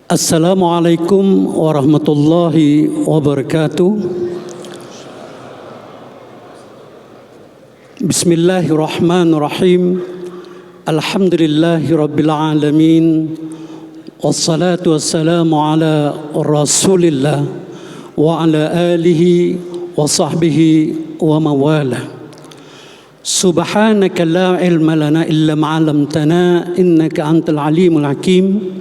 Assalamualaikum warahmatullahi wabarakatuh. Bismillahirrahmanirrahim. Alhamdulillahi rabbil alamin. Wassalatu wassalamu ala rasulillah wa ala alihi wa sahbihi wa mawala. Subhanaka la ilma lana illa ma 'allamtana innaka antal alimul hakim.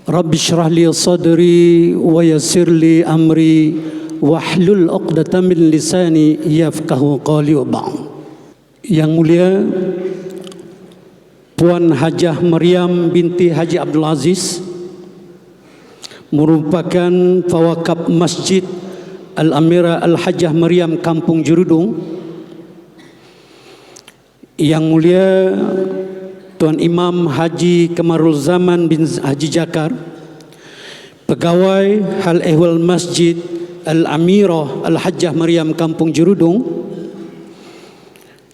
Rabbi syrah li sadri wa yassir li amri wahlul 'uqdatam min lisani yafqahu qawli wa ba'd. Yang mulia Puan Hajah Maryam binti Haji Abdul Aziz merupakan Fawakaf Masjid Al-Amirah Al-Hajah Maryam Kampung Jerudong. Yang mulia Tuan Imam Haji Kamarul Zaman bin Haji Jakar, Pegawai Hal Ehwal Masjid Al-Amirah Al-Hajjah Maryam Kampung Jerudong.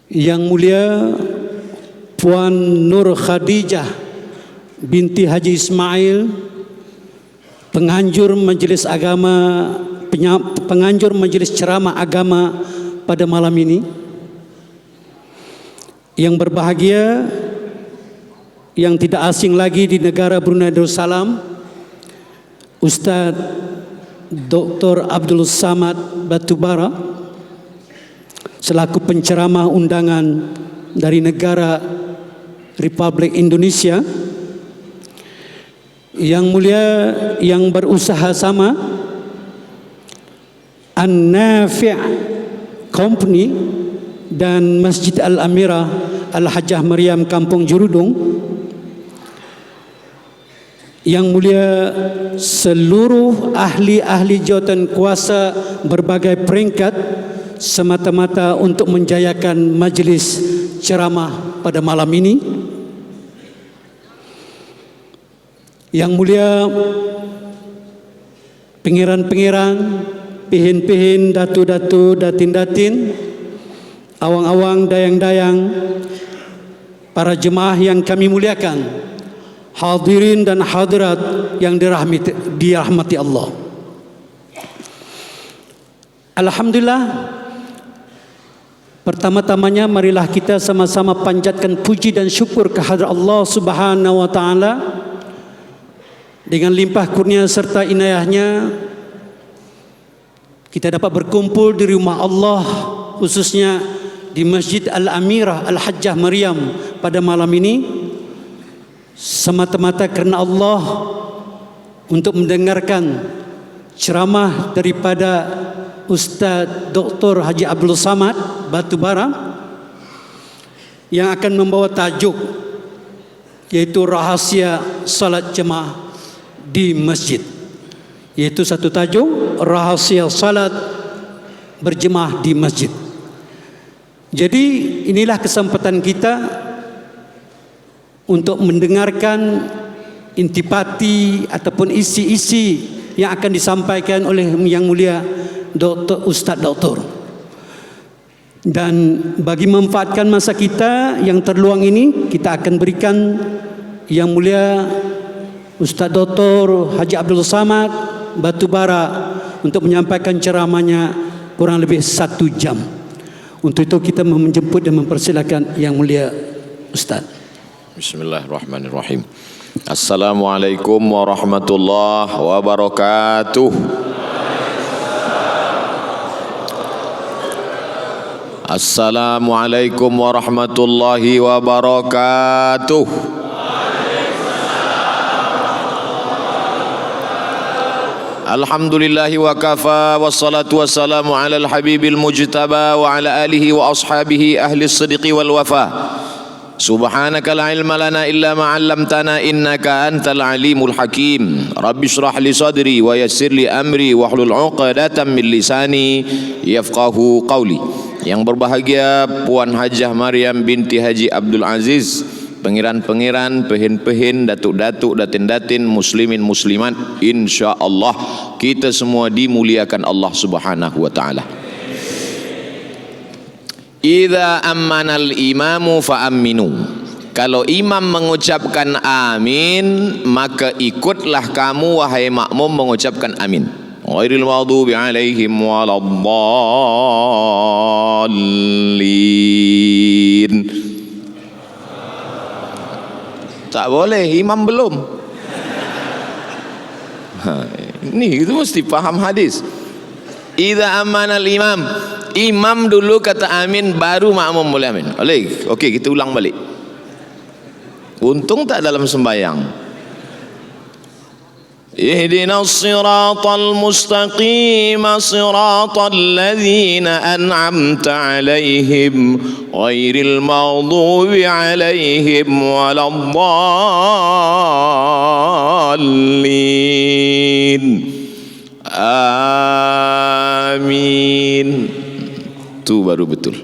Yang mulia Puan Nur Khadijah binti Haji Ismail, penganjur Majelis Agama, penganjur Majelis Ceramah Agama pada malam ini. Yang berbahagia, yang tidak asing lagi di negara Brunei Darussalam, Ustaz Dr. Abdul Samad Batubara selaku penceramah undangan dari negara Republik Indonesia. Yang mulia yang berusaha sama, An-Nafi' Company dan Masjid Al-Amirah Al-Hajjah Maryam Kampung Jerudong. Yang mulia seluruh ahli-ahli jawatan kuasa berbagai peringkat semata-mata untuk menjayakan majlis ceramah pada malam ini. Yang mulia pengiran-pengiran, pihin-pihin, datu-datu, datin-datin, awang-awang, dayang-dayang, para jemaah yang kami muliakan, hadirin dan hadirat yang dirahmati Allah. Alhamdulillah, pertama-tamanya marilah kita sama-sama panjatkan puji dan syukur kehadrat Allah Subhanahu wa taala. Dengan limpah kurnia serta inayahnya kita dapat berkumpul di rumah Allah, khususnya di Masjid Al-Amirah Al-Hajjah Maryam pada malam ini, semata-mata kerana Allah, untuk mendengarkan ceramah daripada Ustaz Dr. Haji Abdul Samad Batubara yang akan membawa tajuk yaitu rahasia salat jemaah di masjid, yaitu satu tajuk rahasia salat berjemaah di masjid. Jadi inilah kesempatan kita untuk mendengarkan intipati ataupun isi-isi yang akan disampaikan oleh Yang Mulia Dr. Ustaz Doktor. Dan bagi memanfaatkan masa kita yang terluang ini, kita akan berikan Yang Mulia Ustaz Doktor Haji Abdul Samad Batubara untuk menyampaikan ceramahnya kurang lebih 1 jam. Untuk itu kita menjemput dan mempersilakan Yang Mulia Ustaz. Bismillahirrahmanirrahim. Assalamualaikum warahmatullahi wabarakatuh. Assalamualaikum warahmatullahi wabarakatuh. Alhamdulillahi wa kafa, wassalatu wassalamu ala al-habibil mujtaba wa ala alihi wa ashabihi ahli as-sidqi wal wafa. Subhanaka la ilma lana illa ma 'allamtana innaka antal alimul hakim. Rabbi shrah li sadri wa yassir li amri wahlul 'uqdatam min lisani yafqahu qawli. Yang berbahagia Puan Hajah Maryam binti Haji Abdul Aziz, pengiran-pengiran, pehin-pehin, datuk-datuk, datin-datin, muslimin muslimat, insyaallah kita semua dimuliakan Allah Subhanahu wa taala. Idza ammanal imamu fa aminu. Kalau imam mengucapkan amin, maka ikutlah kamu wahai makmum mengucapkan amin. Ghairil maghdubi alaihim waladdallin. Tak boleh, imam belum. Ini itu mesti paham hadis. Idza amanal imam, imam dulu kata amin, baru makmum boleh amin. Okey, kita ulang balik. Untung tak dalam sembahyang. Ihdinas siratal mustaqim siratal ladzina an'amta 'alaihim ghairil maghdubi 'alaihim waladdallin. Amin. Itu baru betul.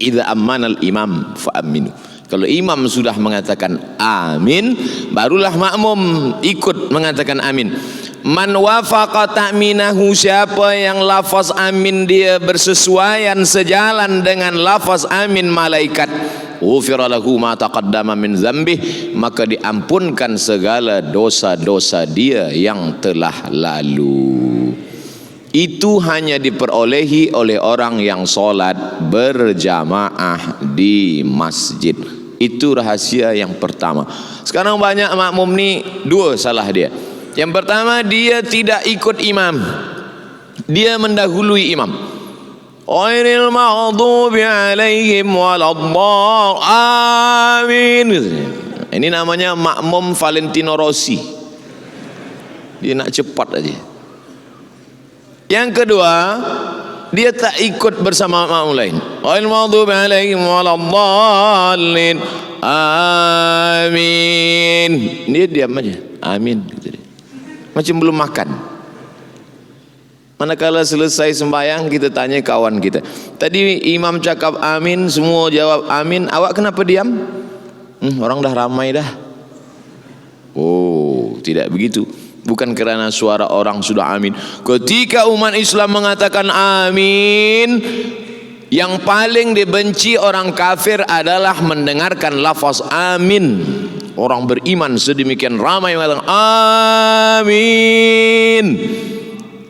Idza ammanal imam fa aminu. Kalau imam sudah mengatakan amin, barulah makmum ikut mengatakan amin. Man wafaqa ta'minahu, siapa yang lafaz amin dia bersesuaian sejalan dengan lafaz amin malaikat, ghufira lahu ma taqaddama min dzambih, maka diampunkan segala dosa-dosa dia yang telah lalu. Itu hanya diperolehi oleh orang yang solat berjamaah di masjid. Itu rahasia yang pertama. Sekarang banyak makmum ni dua salah dia. Yang pertama, dia tidak ikut imam, dia mendahului imam. Ghairil maghdubi alaihim waladdallin. Ini namanya makmum Valentino Rossi. Dia nak cepat aja. Yang kedua, dia tak ikut bersama makmum lain. Ghairil maghdubi alaihim waladdallin. Amin. Dia diam aja. Amin. Macam belum makan. Manakala selesai sembahyang, kita tanya kawan kita, tadi imam cakap amin, semua jawab amin, awak kenapa diam? Orang dah ramai dah. Oh, tidak begitu. Bukan kerana suara orang sudah amin. Ketika umat Islam mengatakan amin, yang paling dibenci orang kafir adalah mendengarkan lafaz amin. Orang beriman sedemikian ramai mengatakan amin.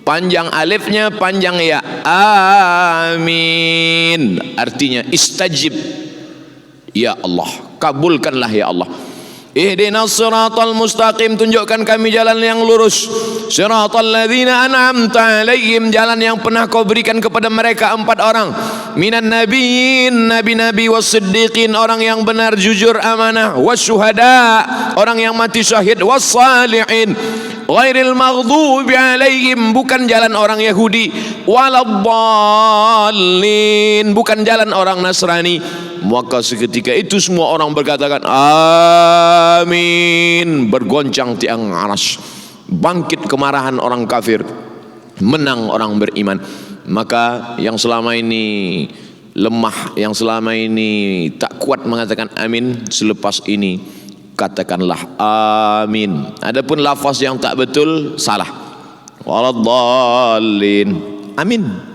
Panjang alifnya, panjang ya. Amin. Artinya istajib. Ya Allah, kabulkanlah ya Allah. Ihdinas siratal mustaqim, tunjukkan kami jalan yang lurus. Siratal ladzina an'amta 'alaihim, jalan yang pernah kau berikan kepada mereka 4 orang. Minan nabiyyin, nabi-nabi, was-siddiqin, orang yang benar, jujur, amanah, wasyuhada, orang yang mati syahid, was-salihin. Ghairil maghdubi 'alaihim, bukan jalan orang Yahudi, waladdallin, bukan jalan orang Nasrani. Maka seketika itu semua orang berkatakan amin. Bergoncang tiang aras, bangkit kemarahan orang kafir, menang orang beriman. Maka yang selama ini lemah, yang selama ini tak kuat mengatakan amin, selepas ini katakanlah amin. Adapun lafaz yang tak betul, salah. Waladdallin. Amin.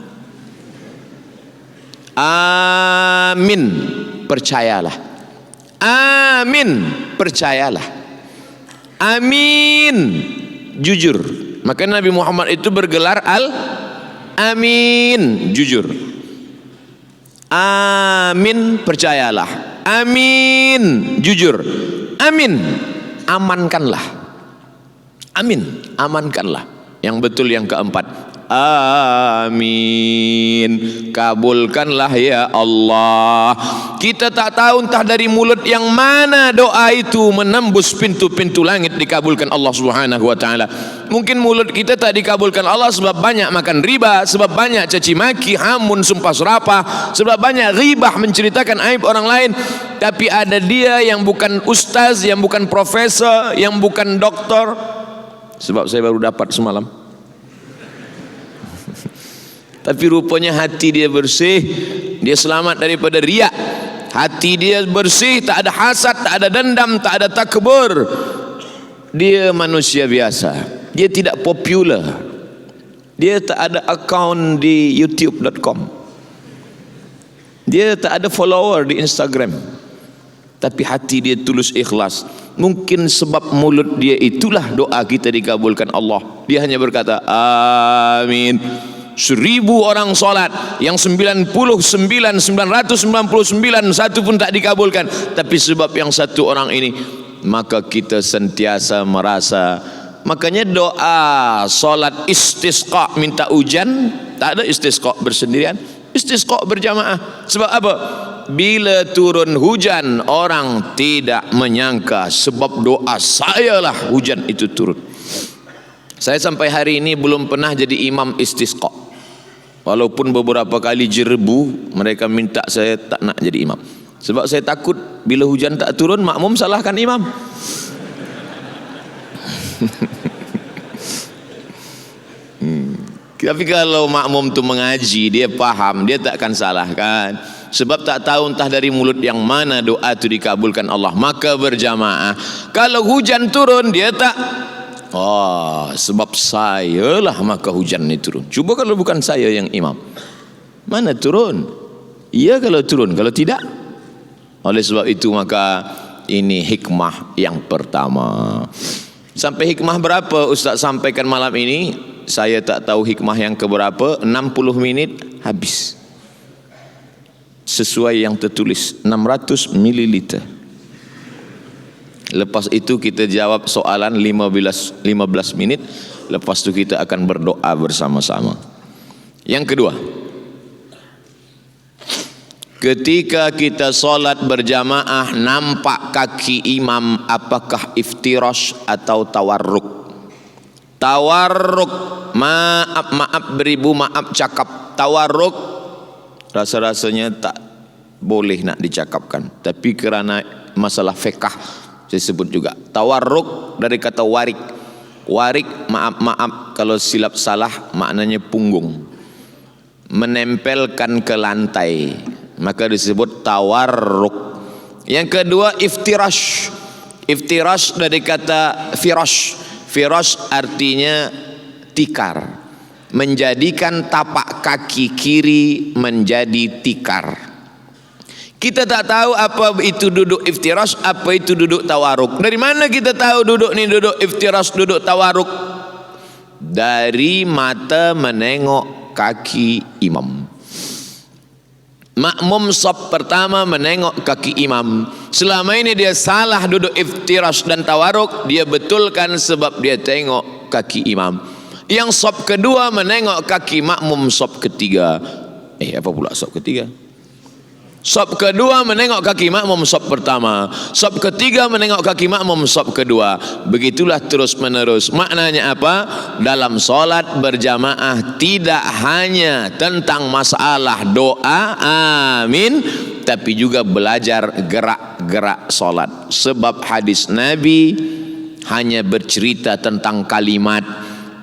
Amin, percayalah. Amin, percayalah. Amin, jujur. Maka Nabi Muhammad itu bergelar Al-Amin, jujur. Amin, percayalah. Amin, jujur. Amin, amankanlah. Amin, amankanlah. Yang betul yang keempat, amin, kabulkanlah ya Allah. Kita tak tahu entah dari mulut yang mana doa itu menembus pintu-pintu langit dikabulkan Allah Subhanahu wa taala. Mungkin mulut kita tak dikabulkan Allah sebab banyak makan riba, sebab banyak caci maki, hamun, sumpah serapah, sebab banyak ghibah, menceritakan aib orang lain. Tapi ada dia yang bukan ustaz, yang bukan profesor, yang bukan doktor. Sebab saya baru dapat semalam. Tapi rupanya hati dia bersih, dia selamat daripada riak. Hati dia bersih, tak ada hasad, tak ada dendam, tak ada takbur. Dia manusia biasa. Dia tidak popular. Dia tak ada akaun di youtube.com. Dia tak ada follower di Instagram. tapi hati dia tulus ikhlas. Mungkin sebab mulut dia itulah doa kita dikabulkan Allah. Dia hanya berkata amin. 1000 orang solat, yang 99 satu pun tak dikabulkan, tapi sebab yang satu orang ini, maka kita sentiasa merasa. Makanya doa solat istisqa minta hujan, tak ada istisqa bersendirian, istisqa berjamaah. Sebab apa? Bila turun hujan, orang tidak menyangka sebab doa sayalah hujan itu turun. Saya sampai hari ini belum pernah jadi imam istisqa. Walaupun beberapa kali jerebu, mereka minta saya tak nak jadi imam. Sebab saya takut bila hujan tak turun, makmum salahkan imam. Tapi kalau makmum tu mengaji, dia faham, dia tak akan salahkan. Sebab tak tahu entah dari mulut yang mana doa itu dikabulkan Allah. Maka berjamaah. Kalau hujan turun, dia tak, oh, sebab saya lah maka hujan ini turun. Cuba kalau bukan saya yang imam, mana turun? Iya kalau turun, kalau tidak. Oleh sebab itu maka ini hikmah yang pertama. Sampai hikmah berapa Ustaz sampaikan malam ini? Saya tak tahu hikmah yang keberapa. 60 minit habis. Sesuai yang tertulis 600 ml. Lepas itu kita jawab soalan 15 minit. Lepas itu kita akan berdoa bersama-sama. Yang kedua, ketika kita solat berjamaah nampak kaki imam, apakah iftirash atau tawarruk? Tawarruk, maaf beribu maaf cakap. Tawarruk rasa-rasanya tak boleh nak dicakapkan, tapi kerana masalah fiqh saya sebut juga. Tawarruk dari kata warik. Warik, maaf kalau silap salah, maknanya punggung, menempelkan ke lantai, maka disebut tawarruk. Yang kedua iftirash. Iftirash dari kata firash. Firash artinya tikar, menjadikan tapak kaki kiri menjadi tikar. Kita tak tahu apa itu duduk iftirash, apa itu duduk tawarruk. Dari mana kita tahu duduk ni duduk iftirash, duduk tawarruk? Dari mata menengok kaki imam. Makmum saf pertama menengok kaki imam. Selama ini dia salah duduk iftirash dan tawarruk, dia betulkan sebab dia tengok kaki imam. Yang saf kedua menengok kaki makmum saf ketiga. Apa pula saf ketiga? Saf kedua menengok kaki makmum saf pertama. Saf ketiga menengok kaki makmum saf kedua. Begitulah terus menerus. Maknanya apa? Dalam solat berjamaah tidak hanya tentang masalah doa amin, tapi juga belajar gerak-gerak solat. Sebab hadis Nabi hanya bercerita tentang kalimat,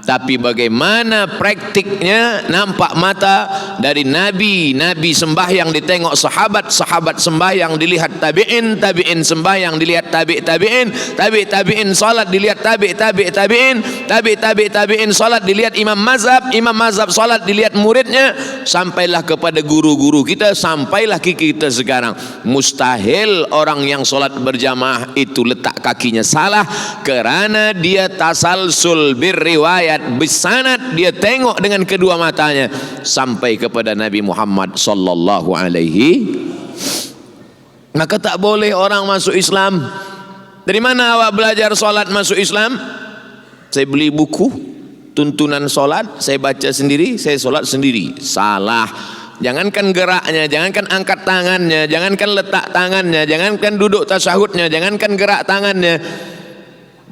tapi bagaimana praktiknya nampak mata. Dari Nabi sembahyang ditengok sahabat, sahabat sembahyang dilihat tabi'in, tabi'in sembahyang dilihat tabi'in, tabi'in salat dilihat tabi'in, tabi'in salat dilihat imam mazhab salat dilihat muridnya, sampailah kepada guru-guru kita, sampailah kita sekarang. Mustahil orang yang salat berjamaah itu letak kakinya salah, kerana dia tasalsul birriwayat bisanad, dia tengok dengan kedua matanya sampai kepada Nabi Muhammad sallallahu alaihi. Maka tak boleh orang masuk Islam. Dari mana awak belajar solat masuk Islam? Saya beli buku tuntunan solat, saya baca sendiri, saya solat sendiri. Salah. Jangankan geraknya, jangankan angkat tangannya, jangankan letak tangannya, jangankan duduk tasyahudnya, jangankan gerak tangannya,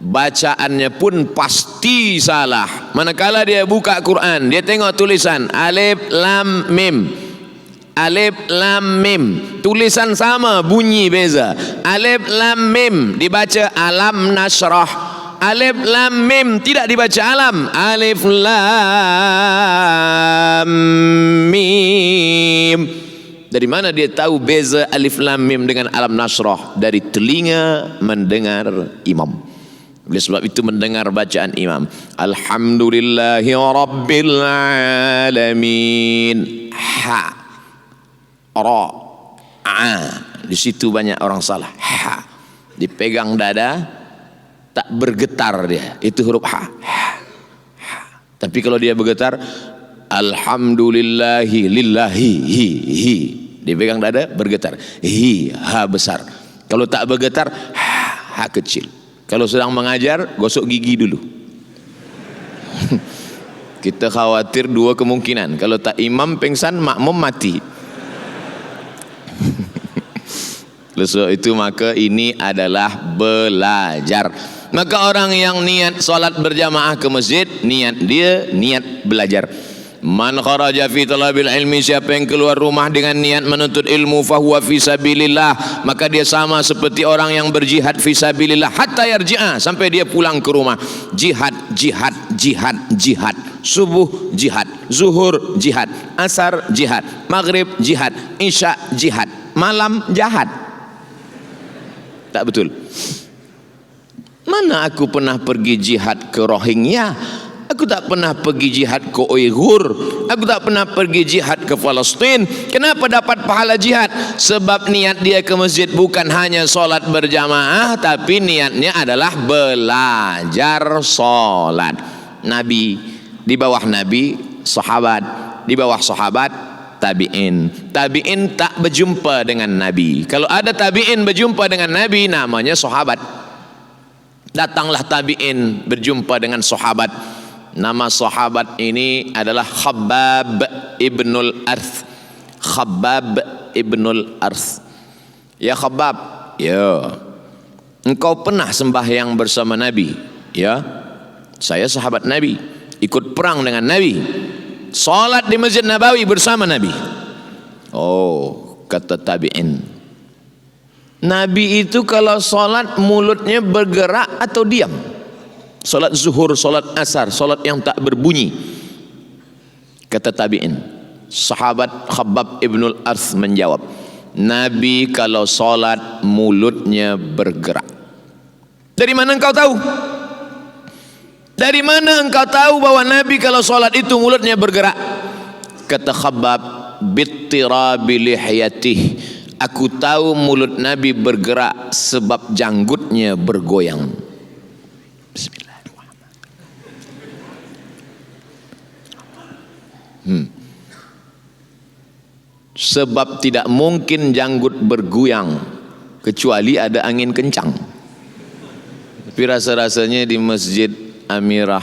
bacaannya pun pasti salah. Manakala dia buka Quran, dia tengok tulisan alif lam mim, alif lam mim, tulisan sama, bunyi beza. Alif lam mim dibaca alam nasrah, alif lam mim tidak dibaca alam, alif lam mim. Dari mana dia tahu beza alif lam mim dengan alam nasrah? Dari telinga mendengar imam. Oleh sebab itu mendengar bacaan imam, alhamdulillahi rabbil alamin, ha, ra, a, di situ banyak orang salah. Ha. Dipegang dada, tak bergetar dia. Itu huruf ha. Ha. Ha. Tapi kalau dia bergetar, alhamdulillahi lillahi hi hi. Dipegang dada, bergetar. Hi, ha besar. Kalau tak bergetar, ha kecil. Kalau sedang mengajar, gosok gigi dulu. Kita khawatir dua kemungkinan. Kalau tak imam pengsan, makmum mati. Sebab itu maka ini adalah belajar. Maka orang yang niat solat berjamaah ke masjid, niat dia niat belajar. Man kharaja fi talabil ilmi, siapa yang keluar rumah dengan niat menuntut ilmu, fahuwa fi sabilillah, maka dia sama seperti orang yang berjihad fi sabilillah hatta yarji'a, sampai dia pulang ke rumah. Jihad, jihad, jihad, jihad. Subuh jihad, zuhur jihad, asar jihad, maghrib jihad, isya jihad, malam jihad. Tak betul. Mana aku pernah pergi jihad ke Rohingya? Aku tak pernah pergi jihad ke Uyghur. Aku tak pernah pergi jihad ke Palestin. Kenapa dapat pahala jihad? Sebab niat dia ke masjid bukan hanya solat berjamaah, tapi niatnya adalah belajar solat. Nabi, di bawah Nabi, sahabat, di bawah sahabat, tabi'in. Tabi'in tak berjumpa dengan Nabi. Kalau ada tabi'in berjumpa dengan Nabi, namanya sahabat. Datanglah tabi'in berjumpa dengan sahabat. Nama sahabat ini adalah Khabbab ibnul Arth. Khabbab ibnul Arth. Ya Khabbab, ya, engkau pernah sembahyang bersama Nabi? Ya, saya sahabat Nabi, ikut perang dengan Nabi, salat di Masjid Nabawi bersama Nabi. Oh, kata tabi'in, Nabi itu kalau salat mulutnya bergerak atau diam? Salat zuhur, salat asar, salat yang tak berbunyi. Kata tabi'in, sahabat Khabbab ibnul Arth menjawab, Nabi kalau salat mulutnya bergerak. Dari mana engkau tahu? Dari mana engkau tahu bahwa Nabi kalau salat itu mulutnya bergerak? Kata Khabbab, bittirabi lihyatih, aku tahu mulut Nabi bergerak sebab janggutnya bergoyang. Bismillahirrahmanirrahim. Sebab tidak mungkin janggut bergoyang kecuali ada angin kencang. Tapi rasa-rasanya di Masjid Amirah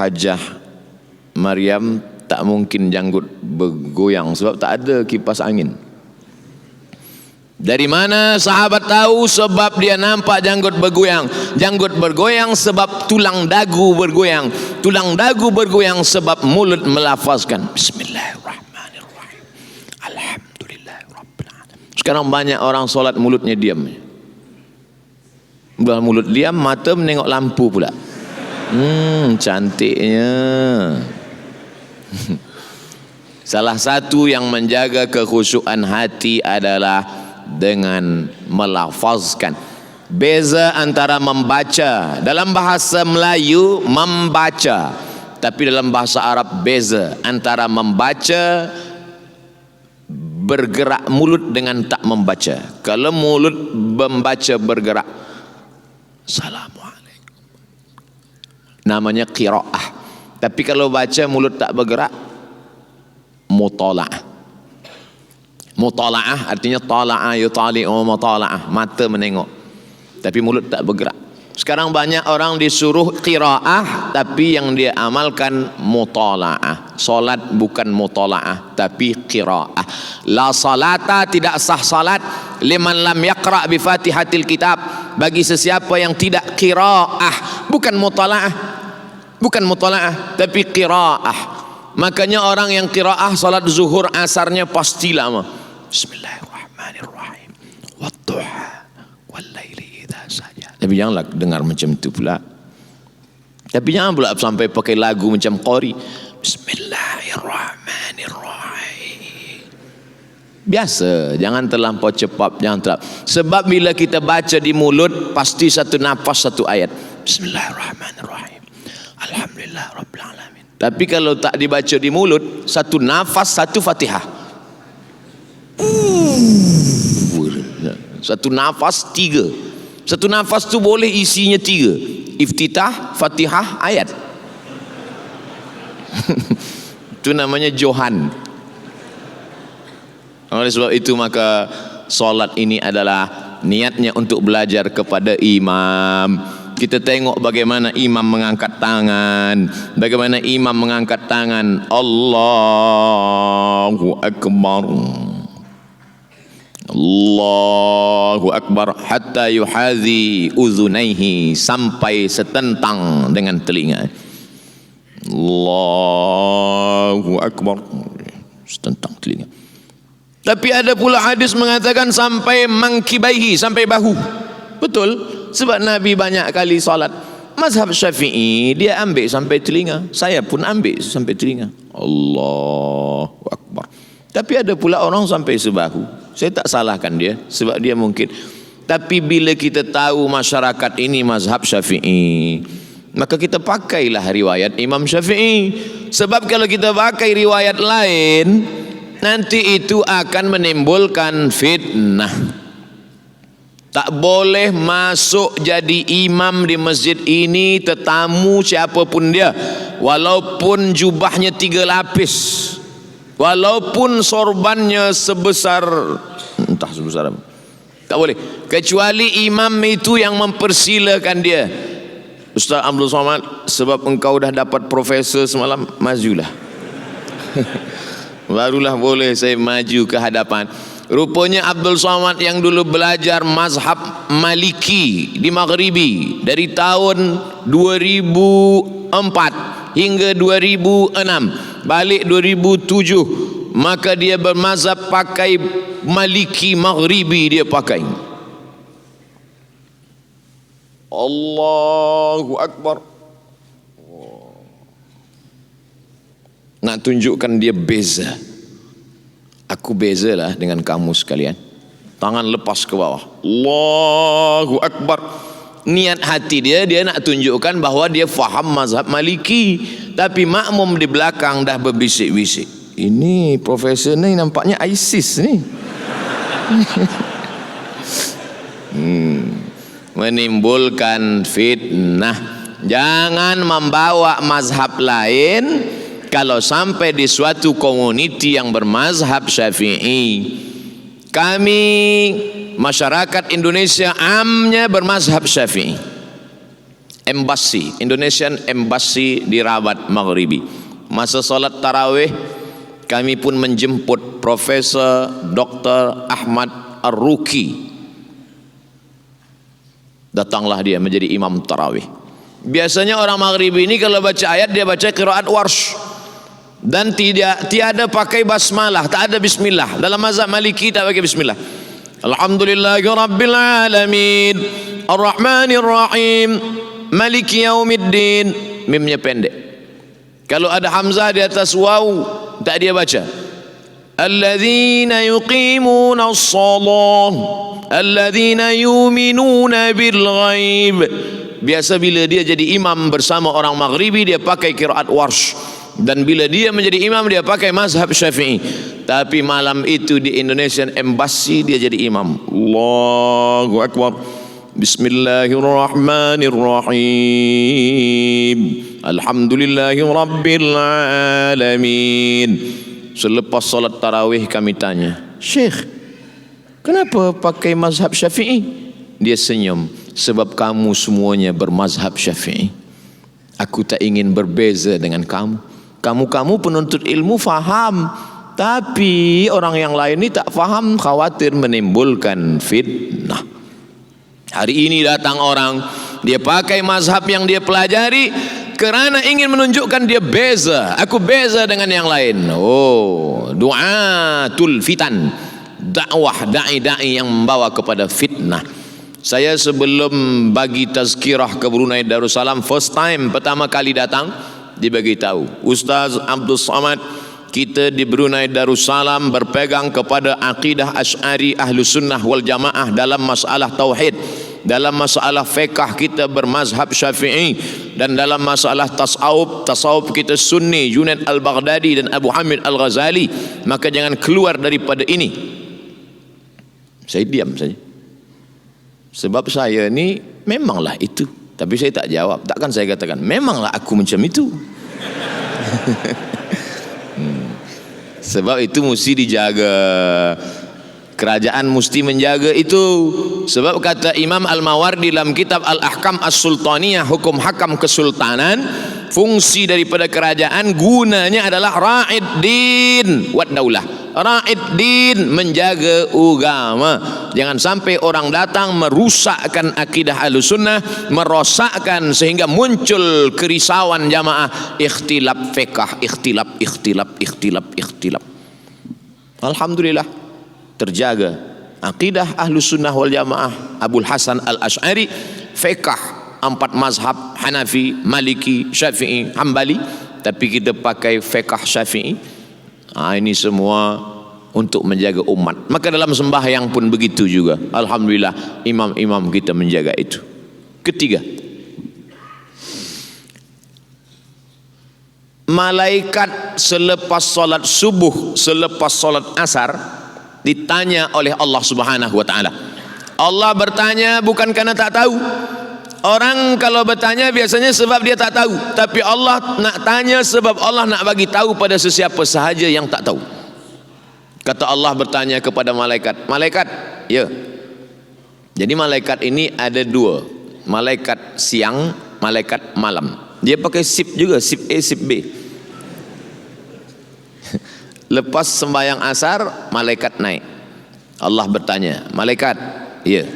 Hajjah Maryam tak mungkin janggut bergoyang sebab tak ada kipas angin. Dari mana sahabat tahu? Sebab dia nampak janggut bergoyang. Janggut bergoyang sebab tulang dagu bergoyang. Tulang dagu bergoyang sebab mulut melafazkan Bismillahirrahmanirrahim, Alhamdulillahirabbil alamin. Sekarang banyak orang solat mulutnya diam. Udah mulut diam, mata menengok lampu pula. Cantiknya. Salah satu yang menjaga kekhusyuan hati adalah dengan melafazkan. Beza antara membaca, dalam bahasa Melayu membaca, tapi dalam bahasa Arab beza antara membaca bergerak mulut dengan tak membaca. Kalau mulut membaca bergerak, Assalamualaikum, namanya qiraah. Tapi kalau baca mulut tak bergerak, mutala'ah. Mutala'ah artinya tala'a yutali'u mutala'ah, mata menengok tapi mulut tak bergerak. Sekarang banyak orang disuruh qiraah tapi yang dia amalkan mutala'ah. Salat bukan mutala'ah tapi qiraah. La salata, tidak sah salat liman lam yaqra' bi Fatihatil Kitab, bagi sesiapa yang tidak qiraah, bukan mutala'ah, bukan mutala'ah tapi qiraah. Makanya orang yang qiraah salat zuhur asarnya pasti lama. Bismillahirrahmanirrahim, wadduha wallaili idza saja. Tapi janganlah dengar macam itu pula. Tapi jangan pula sampai pakai lagu macam qori. Bismillahirrahmanirrahim. Biasa, jangan terlampau cepat, jangan terlampau. Sebab bila kita baca di mulut pasti satu nafas satu ayat. Bismillahirrahmanirrahim, Alhamdulillahirabbil alamin. Tapi kalau tak dibaca di mulut, satu nafas satu Fatihah. Satu nafas 3. Satu nafas tu boleh isinya 3. Iftitah, Fatihah, ayat. Itu namanya Johan. Oleh sebab itu maka solat ini adalah niatnya untuk belajar kepada imam. Kita tengok bagaimana imam mengangkat tangan. Bagaimana imam mengangkat tangan. Allahu Akbar. Allahu Akbar hatta yuhazi uzunaihi, sampai setentang dengan telinga. Allahu Akbar, setentang telinga. Tapi ada pula hadis mengatakan sampai mangkibaihi, sampai bahu. Betul, sebab Nabi banyak kali salat. Mazhab Syafi'i dia ambil sampai telinga. Saya pun ambil sampai telinga. Allahu Akbar. Tapi ada pula orang sampai sebahu. Saya tak salahkan dia, sebab dia mungkin. Tapi bila kita tahu masyarakat ini mazhab Syafi'i, maka kita pakailah riwayat Imam Syafi'i. Sebab kalau kita pakai riwayat lain, nanti itu akan menimbulkan fitnah. Tak boleh masuk jadi imam di masjid ini tetamu siapapun dia, walaupun jubahnya 3 lapis, walaupun sorbannya sebesar entah sebesar apa, tak boleh, kecuali imam itu yang mempersilakan dia. Ustaz Abdul Somad, sebab engkau dah dapat profesor semalam, majulah. Barulah boleh saya maju ke hadapan. Rupanya Abdul Somad yang dulu belajar mazhab Maliki di Maghribi dari tahun 2004 hingga 2006, balik 2007, maka dia bermazhab pakai Maliki Maghribi, dia pakai. Allahu Akbar. Nak tunjukkan dia beza. Aku bezalah dengan kamu sekalian. Tangan lepas ke bawah. Allahu Akbar. Niat hati dia nak tunjukkan bahawa dia faham mazhab Maliki. Tapi makmum di belakang dah berbisik-bisik. Ini profesor ni nampaknya ISIS ni. Menimbulkan fitnah. Jangan membawa mazhab lain kalau sampai di suatu komuniti yang bermazhab Syafi'i. Kami masyarakat Indonesia amnya bermazhab Syafi'i. Embassy, Indonesian Embassy di Rabat Maghribi, masa salat tarawih kami pun menjemput Profesor Dr. Ahmad Ar-Ruki. Datanglah dia menjadi imam tarawih. Biasanya orang Maghribi ini kalau baca ayat dia baca qiraat warsh, dan tiada pakai basmalah, tak ada bismillah. Dalam mazhab Maliki tak pakai bismillah. Alhamdulillahirabbil alamin, arrahmanir rahim, maliki yaumiddin. Mimnya pendek. Kalau ada hamzah di atas waw, tak dia baca. Alladzina yuqimuna as-shalah, alladzina yu'minuna bil ghaib. Biasa bila dia jadi imam bersama orang Maghribi dia pakai qiraat warsh, dan bila dia menjadi imam dia pakai mazhab Syafi'i. Tapi malam itu di Indonesian Embassy dia jadi imam. Allahu Akbar. Bismillahirrahmanirrahim. Alhamdulillahirabbil alamin. Selepas salat tarawih kami tanya, Syekh, kenapa pakai mazhab Syafi'i? Dia senyum, sebab kamu semuanya bermazhab Syafi'i. Aku tak ingin berbeza dengan kamu. Kamu penuntut ilmu faham, tapi orang yang lain ni tak faham, khawatir menimbulkan fitnah. Hari ini datang orang, dia pakai mazhab yang dia pelajari kerana ingin menunjukkan dia beza. Aku beza dengan yang lain. Oh, du'atul fitan, dakwah da'i-da'i yang membawa kepada fitnah. Saya sebelum bagi tazkirah ke Brunei Darussalam, first time, pertama kali datang, dibagi tahu, Ustaz Abdul Somad, kita di Brunei Darussalam berpegang kepada akidah Asy'ari Ahlus Sunnah wal Jamaah dalam masalah tauhid. Dalam masalah fiqh kita bermazhab Syafi'i, dan dalam masalah tasawuf kita Sunni, Junaid Al-Baghdadi dan Abu Hamid Al-Ghazali. Maka jangan keluar daripada ini. Saya diam saja. Sebab saya ni memanglah itu. Tapi saya tak jawab. Takkan saya katakan, memanglah aku macam itu. Sebab itu mesti dijaga. Kerajaan mesti menjaga itu. Sebab kata Imam Al-Mawardi dalam kitab Al-Ahkam As-Sultaniyah, hukum hakam kesultanan, fungsi daripada kerajaan gunanya adalah ra'id din wad daulah. Ra'id din, menjaga agama. Jangan sampai orang datang merusakkan akidah Ahlussunnah, merosakkan sehingga muncul kerisauan jamaah, ikhtilaf fiqh, ikhtilaf. Alhamdulillah terjaga akidah Ahlussunnah wal Jamaah. Abul Hasan Al-Asy'ari, fiqh 4 mazhab, Hanafi, Maliki, Syafi'i, Hambali, tapi kita pakai fiqh Syafi'i. Ini semua untuk menjaga umat. Maka dalam sembahyang pun begitu juga. Alhamdulillah imam-imam kita menjaga itu. Ketiga, malaikat selepas solat subuh, selepas solat asar, ditanya oleh Allah Subhanahu wa ta'ala. Allah bertanya bukan karena tak tahu. Orang kalau bertanya biasanya sebab dia tak tahu, tapi Allah nak tanya sebab Allah nak bagi tahu pada sesiapa sahaja yang tak tahu. Kata Allah bertanya kepada malaikat, malaikat, ya. Jadi malaikat ini ada 2, malaikat siang, malaikat malam. Dia pakai sip juga, sip A, sip B. Lepas sembahyang asar, malaikat naik. Allah bertanya, malaikat, ya,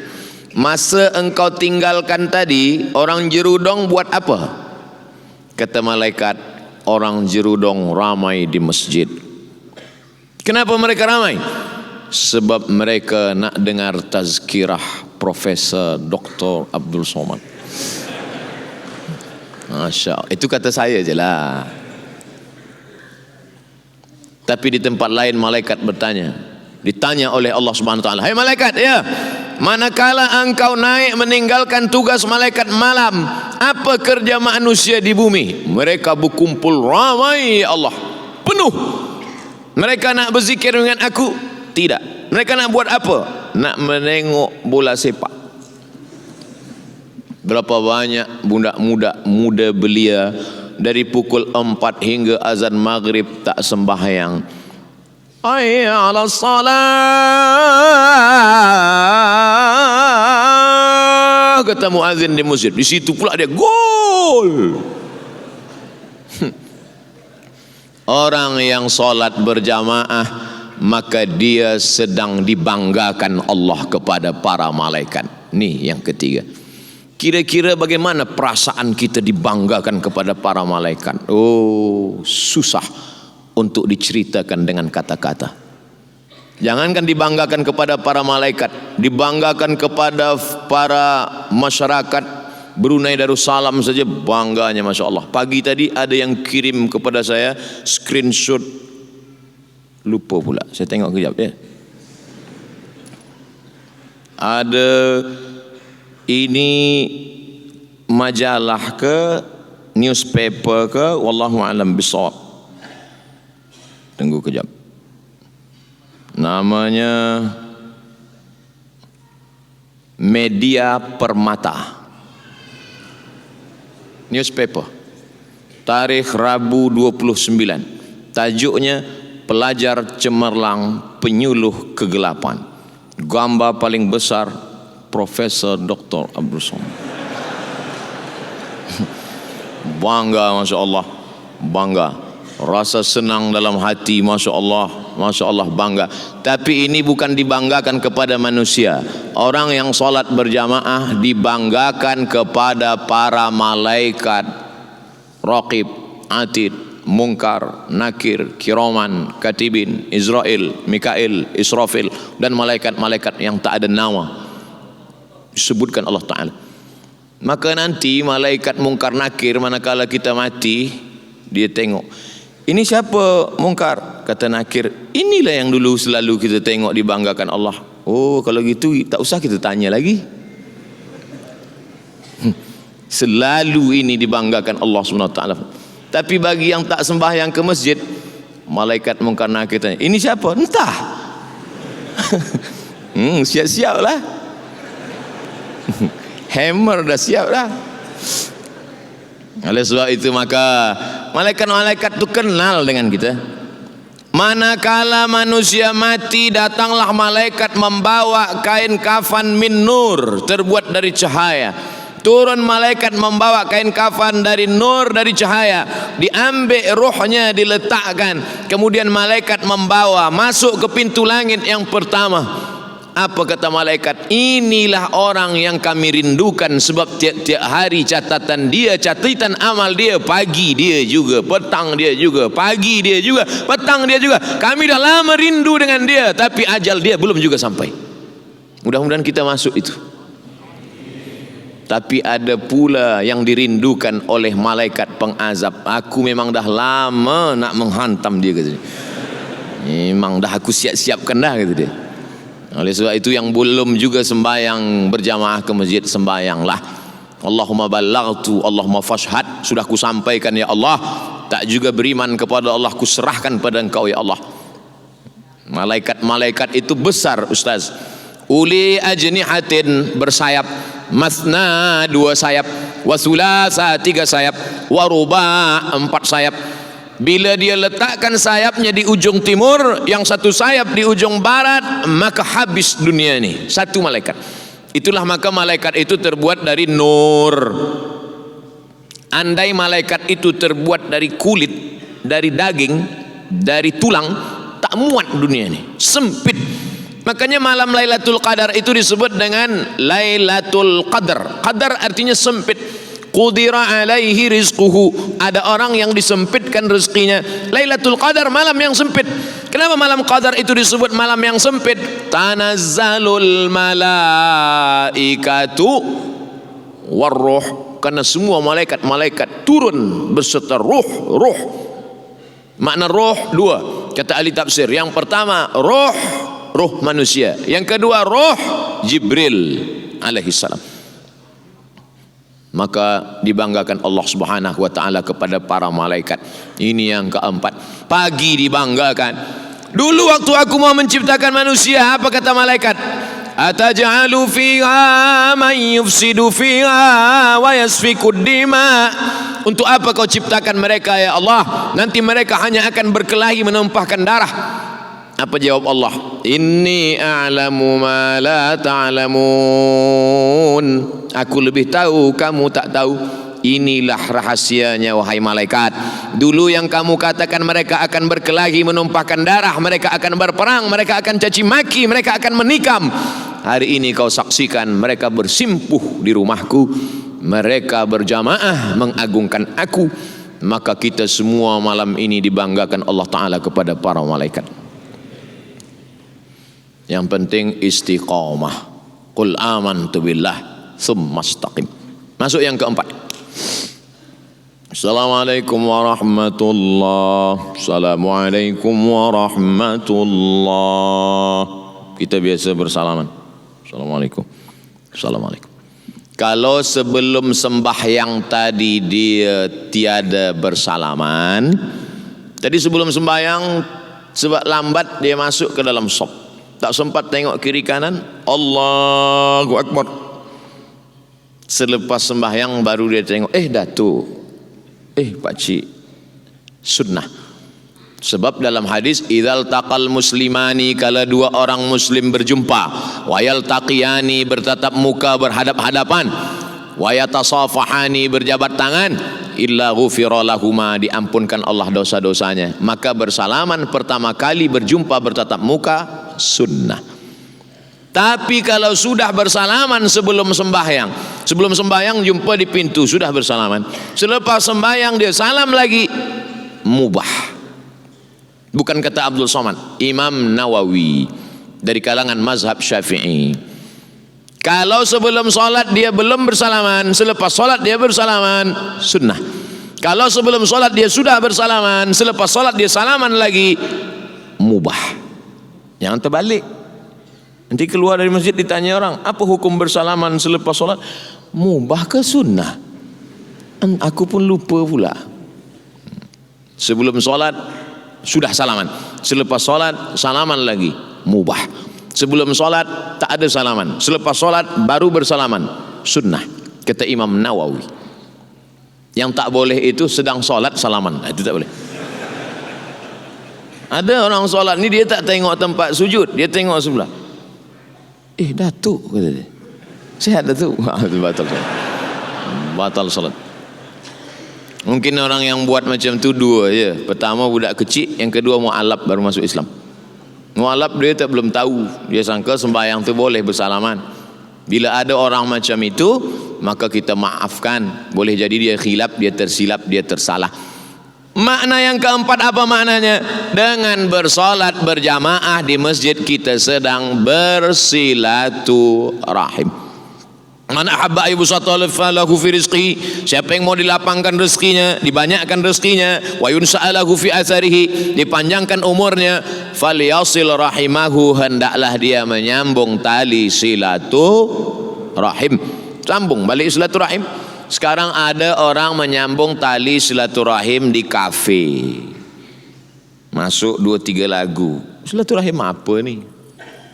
masa engkau tinggalkan tadi, orang Jerudong buat apa? Kata malaikat, orang Jerudong ramai di masjid. Kenapa mereka ramai? Sebab mereka nak dengar tazkirah Profesor Dr. Abdul Somad. Masya Allah, itu kata saya je lah. Tapi di tempat lain malaikat bertanya, ditanya oleh Allah Subhanahu wa taala, "Hai malaikat, ya, manakala engkau naik meninggalkan tugas malaikat malam, apa kerja manusia di bumi?" Mereka berkumpul ramai, ya Allah, penuh. Mereka nak berzikir dengan aku? Tidak. Mereka nak buat apa? Nak menengok bola sepak. Berapa banyak budak-budak muda belia dari pukul 4 hingga azan maghrib tak sembahyang. Hayya 'alas salah, kata muazin di masjid. Di situ pula dia gol. Orang yang solat berjamaah, maka dia sedang dibanggakan Allah kepada para malaikat. Ni yang ketiga. Kira-kira bagaimana perasaan kita dibanggakan kepada para malaikat? Oh, susah untuk diceritakan dengan kata-kata. Jangankan dibanggakan kepada para malaikat, dibanggakan kepada para masyarakat Brunei Darussalam saja bangganya, Masya Allah. Pagi tadi ada yang kirim kepada saya screenshot, lupa pula, saya tengok kejap ya. Ada, ini majalah ke, newspaper ke, wallahu alam bisawab. Tunggu kejap. Namanya Media Permata, newspaper, tarikh Rabu 29. Tajuknya Pelajar Cemerlang Penyuluh Kegelapan. Gambar paling besar Profesor Dr. Abdul Somad. Bangga, Masya Allah, bangga. Rasa senang dalam hati, Masya Allah, Masya Allah, bangga. Tapi ini bukan dibanggakan kepada manusia. Orang yang solat berjamaah dibanggakan kepada para malaikat Raqib, Atid, Munkar, Nakir, Kiraman, Katibin, Israel, Mikail, Israfil, dan malaikat-malaikat yang tak ada nama disebutkan Allah Ta'ala. Maka nanti malaikat Munkar Nakir, manakala kita mati, dia tengok, ini siapa Munkar? Kata Nakir, inilah yang dulu selalu kita tengok dibanggakan Allah. Oh, kalau gitu tak usah kita tanya lagi. Selalu ini dibanggakan Allah SWT. Tapi bagi yang tak sembahyang ke masjid, malaikat Munkar Nakir tanya, ini siapa? Entah. Siap-siap lah. Hammer dah siap dah. Oleh sebab itu maka malaikat-malaikat itu kenal dengan kita. Manakala manusia mati, datanglah malaikat membawa kain kafan min nur, terbuat dari cahaya. Turun malaikat membawa kain kafan dari nur, dari cahaya. Diambil rohnya, diletakkan. Kemudian malaikat membawa masuk ke pintu langit yang pertama. Apa kata malaikat? Inilah orang yang kami rindukan, sebab tiap-tiap hari catatan amal dia, pagi dia juga, petang dia juga, pagi dia juga, petang dia juga. Kami dah lama rindu dengan dia, tapi ajal dia belum juga sampai. Mudah-mudahan kita masuk itu. Tapi ada pula yang dirindukan oleh malaikat pengazab. Aku memang dah lama nak menghantam dia, kata dia. Memang dah aku siap-siapkan dah, kata dia. Oleh sebab itu yang belum juga sembahyang berjamaah ke masjid, sembahyanglah. Allahumma ballaghtu, Allahumma fashhad. Sudah ku sampaikan ya Allah. Tak juga beriman kepada Allah, ku serahkan pada Engkau ya Allah. Malaikat-malaikat itu besar, Ustaz. Uli ajnihatin, bersayap. Masna, 2 sayap. Wasulasa, 3 sayap. Waruba, 4 sayap. Bila dia letakkan sayapnya di ujung timur, yang satu sayap di ujung barat, maka habis dunia ini. Satu malaikat. Itulah maka malaikat itu terbuat dari nur. Andai malaikat itu terbuat dari kulit, dari daging, dari tulang, tak muat dunia ini. Sempit. Makanya malam Lailatul Qadar itu disebut dengan Lailatul Qadar. Qadar artinya sempit. Qudira alaihi rizquhu. Ada orang yang disempitkan rezekinya. Lailatul Qadar, malam yang sempit. Kenapa malam Qadar itu disebut malam yang sempit? Tanazzalul malaikatu warruh. Karena semua malaikat-malaikat turun berserta ruh. Makna ruh 2 kata ahli tafsir. Yang pertama ruh manusia. Yang kedua ruh Jibril alaihi salam. Maka dibanggakan Allah Subhanahu wa taala kepada para malaikat. Ini yang keempat. Pagi dibanggakan. Dulu waktu aku mau menciptakan manusia, apa kata malaikat? Ataj'alu fiha man yufsidu fiha wa yasfikud dima. Untuk apa kau ciptakan mereka ya Allah? Nanti mereka hanya akan berkelahi, menumpahkan darah. Apa jawab Allah? Inni a'lamu ma la ta'lamun. Aku lebih tahu, kamu tak tahu. Inilah rahasianya wahai malaikat. Dulu yang kamu katakan mereka akan berkelahi, menumpahkan darah, mereka akan berperang, mereka akan caci maki, mereka akan menikam. Hari ini kau saksikan mereka bersimpuh di rumahku, mereka berjamaah mengagungkan aku. Maka kita semua malam ini dibanggakan Allah Ta'ala kepada para malaikat. Yang penting istiqamah. Qul amantu billah tsumma istaqim. Masuk yang keempat. Assalamualaikum warahmatullahi. Assalamualaikum warahmatullahi. Kita biasa bersalaman. Assalamualaikum. Assalamualaikum. Kalau sebelum sembahyang tadi dia tiada bersalaman, tadi sebelum sembahyang sebab lambat dia masuk ke dalam shop, tak sempat tengok kiri kanan, Allahu Akbar. Selepas sembahyang baru dia tengok, Datuk, pakcik, sunnah. Sebab dalam hadis, idzal taqal muslimani, kala 2 orang muslim berjumpa, wayal taqiyani, bertatap muka berhadap-hadapan, wayatasafahani, berjabat tangan, illa ghufira lahuma, diampunkan Allah dosa-dosanya. Maka bersalaman pertama kali berjumpa bertatap muka sunnah. Tapi kalau sudah bersalaman sebelum sembahyang jumpa di pintu, sudah bersalaman, selepas sembahyang dia salam lagi, mubah. Bukan kata Abdul Somad, Imam Nawawi dari kalangan mazhab Syafi'i. Kalau sebelum solat dia belum bersalaman, selepas solat dia bersalaman, sunnah. Kalau sebelum solat dia sudah bersalaman, selepas solat dia salaman lagi, mubah. Jangan terbalik. Nanti keluar dari masjid ditanya orang, apa hukum bersalaman selepas solat? Mubah ke sunnah? Aku pun lupa pula. Sebelum solat sudah salaman, selepas solat salaman lagi, mubah. Sebelum solat tak ada salaman, selepas solat baru bersalaman, sunnah, kata Imam Nawawi. Yang tak boleh itu sedang solat salaman, itu tak boleh. Ada orang solat ni dia tak tengok tempat sujud, dia tengok sebelah. Datuk, kata dia, sihat Datuk. Batal solat, batal solat. Mungkin orang yang buat macam tu dua je. Pertama budak kecil, yang kedua mu'alaf baru masuk Islam. Mu'alaf dia tak belum tahu, dia sangka sembahyang tu boleh bersalaman. Bila ada orang macam itu, maka kita maafkan. Boleh jadi dia khilaf, dia tersilap, dia tersalah. Makna yang keempat apa maknanya? Dengan bersolat berjamaah di masjid kita sedang bersilaturahim. Man ahabba ayyubsata lahu fi rizqihi, siapa yang mau dilapangkan rezekinya, dibanyakkan rezekinya, wa yunsa'alahu fi atharihi, dipanjangkan umurnya, falyasil rahimahu, hendaklah dia menyambung tali silaturahim. Sambung balik silaturahim. Sekarang ada orang menyambung tali silaturahim di kafe, masuk 2-3 lagu. Silaturahim apa ni?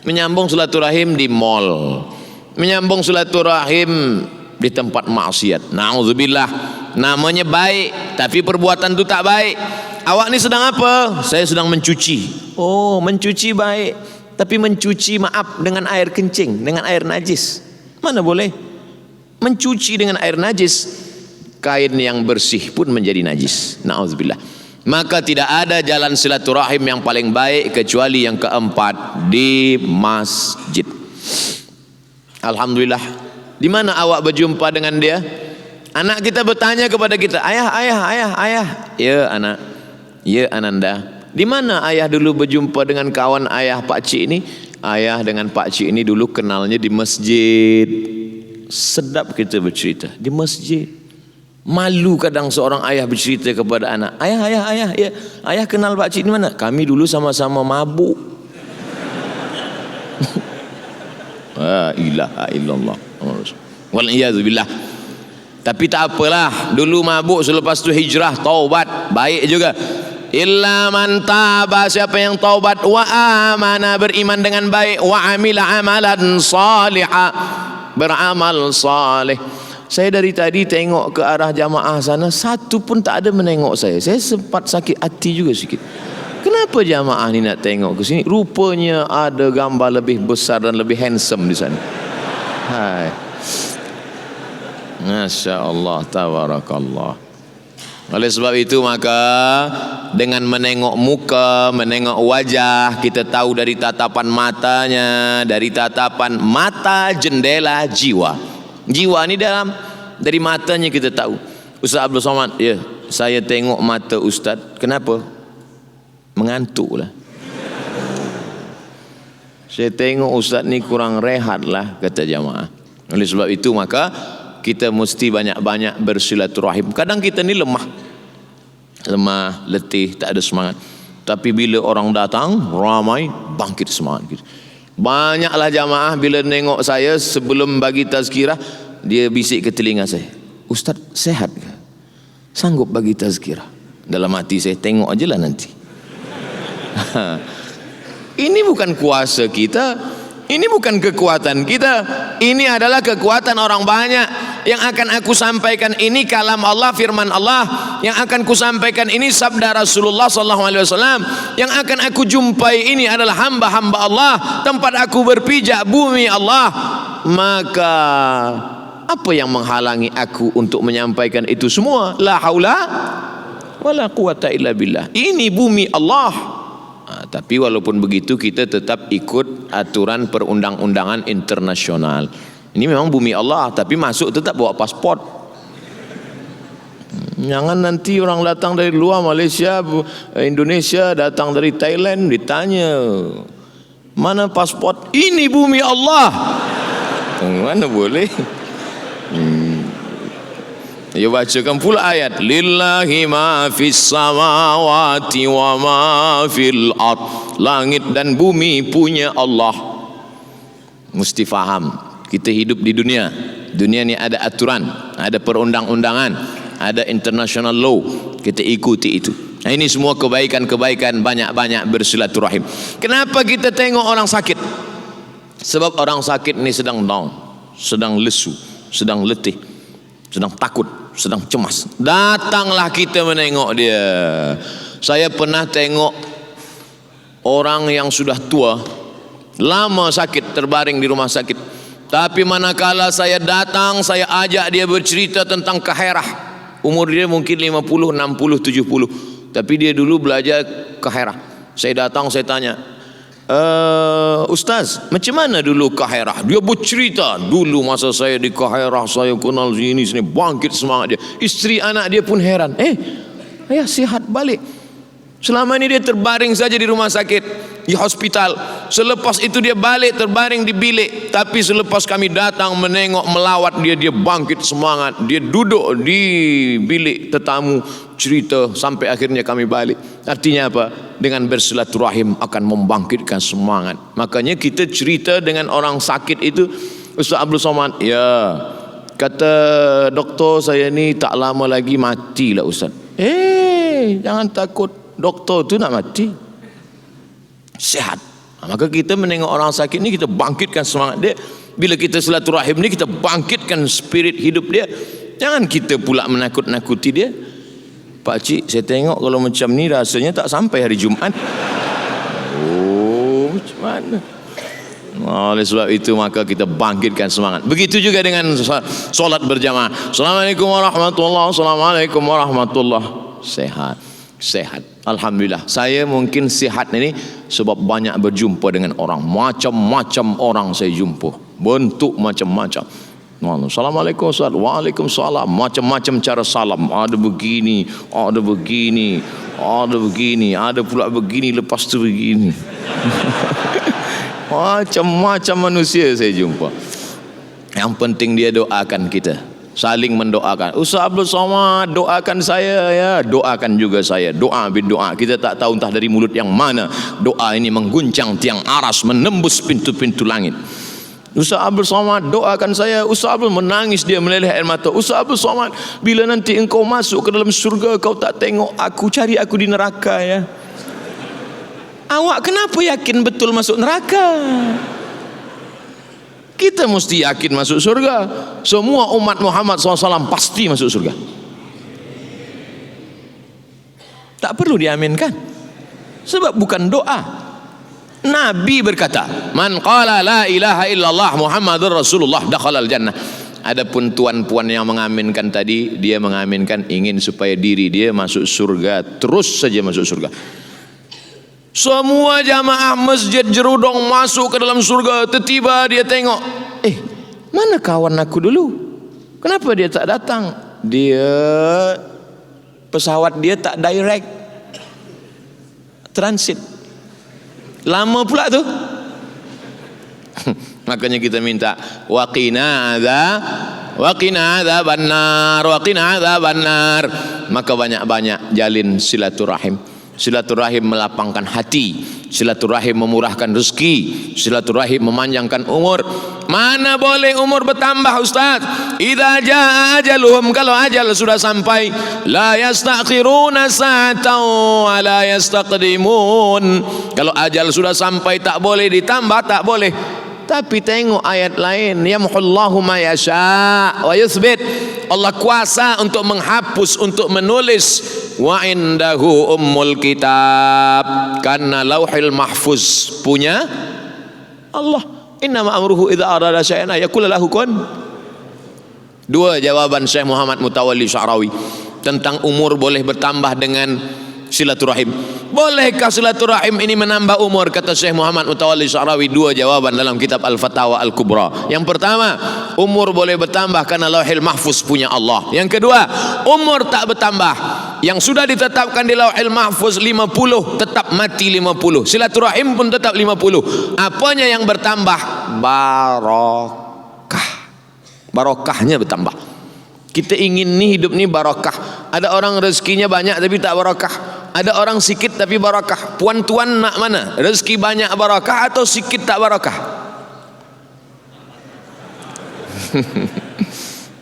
Menyambung silaturahim di mall, menyambung silaturahim di tempat maksiat. Na'udzubillah. Namanya baik, tapi perbuatan itu tak baik. Awak ni sedang apa? Saya sedang mencuci. Oh, mencuci baik, tapi mencuci maaf dengan air kencing, dengan air najis, mana boleh? Mencuci dengan air najis, kain yang bersih pun menjadi najis. Na'udzubillah. Maka tidak ada jalan silaturahim yang paling baik kecuali yang keempat, di masjid. Alhamdulillah. Di mana awak berjumpa dengan dia? Anak kita bertanya kepada kita, ayah. Ya anak, ya Ananda. Di mana ayah dulu berjumpa dengan kawan ayah Pak Cik ini? Ayah dengan Pak Cik ini dulu kenalnya di masjid. Sedap kita bercerita di masjid. Malu kadang seorang ayah bercerita kepada anak, ayah, ya, ayah kenal Pak Cik di mana? Kami dulu sama-sama mabuk. La ilaha illallah. Wal'iyadzubillah. Tapi tak apalah, dulu mabuk, selepas tu hijrah, taubat, baik juga. Illa man taba, siapa yang taubat, wa amana, beriman dengan baik, wa amila amalan salihah, beramal saleh. Saya dari tadi tengok ke arah jamaah sana, satu pun tak ada menengok saya. Saya sempat sakit hati juga sikit. Kenapa jamaah ni nak tengok ke sini? Rupanya ada gambar lebih besar dan lebih handsome di sana. Hai. Masya Allah, tabarakallah. Oleh sebab itu maka dengan menengok muka, menengok wajah, kita tahu dari tatapan matanya, dari tatapan mata jendela jiwa. Jiwa ni dari matanya kita tahu. Ustaz Abdul Somad, ya, saya tengok mata Ustaz. Kenapa? Mengantuk lah. Saya tengok Ustaz ni kurang rehat lah, kata jamaah. Oleh sebab itu maka kita mesti banyak-banyak bersilaturahim. Kadang kita ni lemah, letih, tak ada semangat. Tapi bila orang datang ramai, bangkit semangat kita. Banyaklah jamaah bila nengok saya sebelum bagi tazkirah, dia bisik ke telinga saya, Ustaz sehat ke? Sanggup bagi tazkirah? Dalam hati saya, tengok aje lah nanti. Ini bukan kuasa kita, ini bukan kekuatan kita, ini adalah kekuatan orang banyak. Yang akan aku sampaikan ini kalam Allah, firman Allah. Yang akan ku sampaikan ini sabda Rasulullah SAW. Yang akan aku jumpai ini adalah hamba-hamba Allah. Tempat aku berpijak bumi Allah. Maka apa yang menghalangi aku untuk menyampaikan itu semua? La haula wala quwata illa billah. Ini bumi Allah. Tapi walaupun begitu kita tetap ikut aturan perundang-undangan internasional. Ini memang bumi Allah, tapi masuk tetap bawa pasport. Jangan nanti orang datang dari luar, Malaysia, Indonesia, datang dari Thailand, ditanya mana pasport? Ini bumi Allah. Mana boleh? Ya, bacakan pula ayat, lillahi ma fis samawati wa ma fil ard. Langit dan bumi punya Allah. Mesti faham. Kita hidup di dunia. Dunia ni ada aturan, ada perundang-undangan, ada international law. Kita ikuti itu. Nah, ini semua kebaikan-kebaikan, banyak-banyak bersilaturahim. Kenapa kita tengok orang sakit? Sebab orang sakit ni sedang down, sedang lesu, sedang letih, sedang takut, sedang cemas. Datanglah kita menengok dia. Saya pernah tengok orang yang sudah tua, lama sakit, terbaring di rumah sakit. Tapi manakala saya datang, saya ajak dia bercerita tentang kaherah. Umur dia mungkin 50, 60, 70. Tapi dia dulu belajar kaherah. Saya datang, saya tanya, Ustaz, macam mana dulu kaherah? Dia bercerita, dulu masa saya di kaherah, saya kenal sini, bangkit semangat dia. Isteri anak dia pun heran. Ayah sihat balik. Selama ini dia terbaring saja di rumah sakit, di hospital. Selepas itu dia balik terbaring di bilik. Tapi selepas kami datang menengok, melawat dia, dia bangkit semangat. Dia duduk di bilik tetamu, cerita sampai akhirnya kami balik. Artinya apa? Dengan bersilaturahim akan membangkitkan semangat. Makanya kita cerita dengan orang sakit itu, Ustaz Abdul Somad, ya, kata doktor saya ni tak lama lagi matilah Ustaz. Jangan takut, doktor tu nak mati, sehat. Maka kita menengok orang sakit ni, kita bangkitkan semangat dia. Bila kita silaturahim ni, kita bangkitkan spirit hidup dia. Jangan kita pula menakut-nakuti dia. Pak Cik, saya tengok kalau macam ni rasanya tak sampai hari Jumaat. Macam mana? Oleh sebab itu maka kita bangkitkan semangat. Begitu juga dengan solat berjamaah. Assalamualaikum warahmatullahi wabarakatuh. Assalamualaikum warahmatullahi wabarakatuh. Sehat, alhamdulillah. Saya mungkin sihat ini sebab banyak berjumpa dengan orang, macam-macam orang saya jumpa, bentuk macam-macam. Assalamualaikum Ustaz. Waalaikumsalam. Macam-macam cara salam. Ada begini, ada begini, ada begini, ada pula begini, lepas tu begini. Macam-macam manusia saya jumpa. Yang penting dia doakan kita, saling mendoakan. Ustaz Abdul Somad, doakan saya ya. Doakan juga saya. Doa berdoa. Kita tak tahu entah dari mulut yang mana doa ini mengguncang tiang aras, menembus pintu-pintu langit. Ustaz Abdul Somad, doakan saya. Ustaz Abdul menangis, dia meleleh air mata. Ustaz Abdul Somad, bila nanti engkau masuk ke dalam surga, kau tak tengok aku, cari aku di neraka ya. Awak kenapa yakin betul masuk neraka? Kita mesti yakin masuk surga. Semua umat Muhammad SAW pasti masuk surga. Tak perlu diaminkan, sebab bukan doa. Nabi berkata, man qala la ilaha illallah Muhammadur Rasulullah dakhalal jannah. Adapun tuan-puan yang mengaminkan tadi, dia mengaminkan ingin supaya diri dia masuk surga, terus saja masuk surga. Semua jamaah masjid Jerudong masuk ke dalam surga. Tiba-tiba dia tengok, mana kawan aku dulu? Kenapa dia tak datang? Dia pesawat dia tak direct, transit. Lama pula tu. Makanya kita minta waqina adzabannar. Maka banyak-banyak jalin silaturahim. Silaturahim melapangkan hati, silaturahim memurahkan rezeki, silaturahim memanjangkan umur. Mana boleh umur bertambah Ustaz? Idza jaa ajaluhum, kalau ajal sudah sampai, la yastakhiruna sa'atan wa la yastaqdimun. Kalau ajal sudah sampai tak boleh ditambah, tak boleh. Tapi tengok ayat lain, yamhullahu ma yasha wa yuthbit. Allah kuasa untuk menghapus, untuk menulis. Wa indahu ummul kitab, karena lauhil mahfuz punya Allah. Innama amruhu idza arada syai'an yaqul lahu kun. Dua jawaban Syekh Muhammad Mutawalli Sya'rawi tentang umur boleh bertambah dengan silaturahim. Bolehkah silaturahim ini menambah umur? Kata Syekh Muhammad Mutawalli Sya'rawi, dua jawaban dalam kitab Al-Fatawa Al-Kubra. Yang pertama, umur boleh bertambah karena lauhil mahfuz punya Allah. Yang kedua, umur tak bertambah. Yang sudah ditetapkan di lauhil mahfuz 50, tetap mati 50. Silaturahim pun tetap 50. Apanya yang bertambah? Barokah. Barokahnya bertambah. Kita ingin nih hidup nih barokah. Ada orang rezekinya banyak tapi tak barokah. Ada orang sikit tapi barokah. Puan-tuan nak mana? Rezeki banyak barokah atau sikit tak barokah?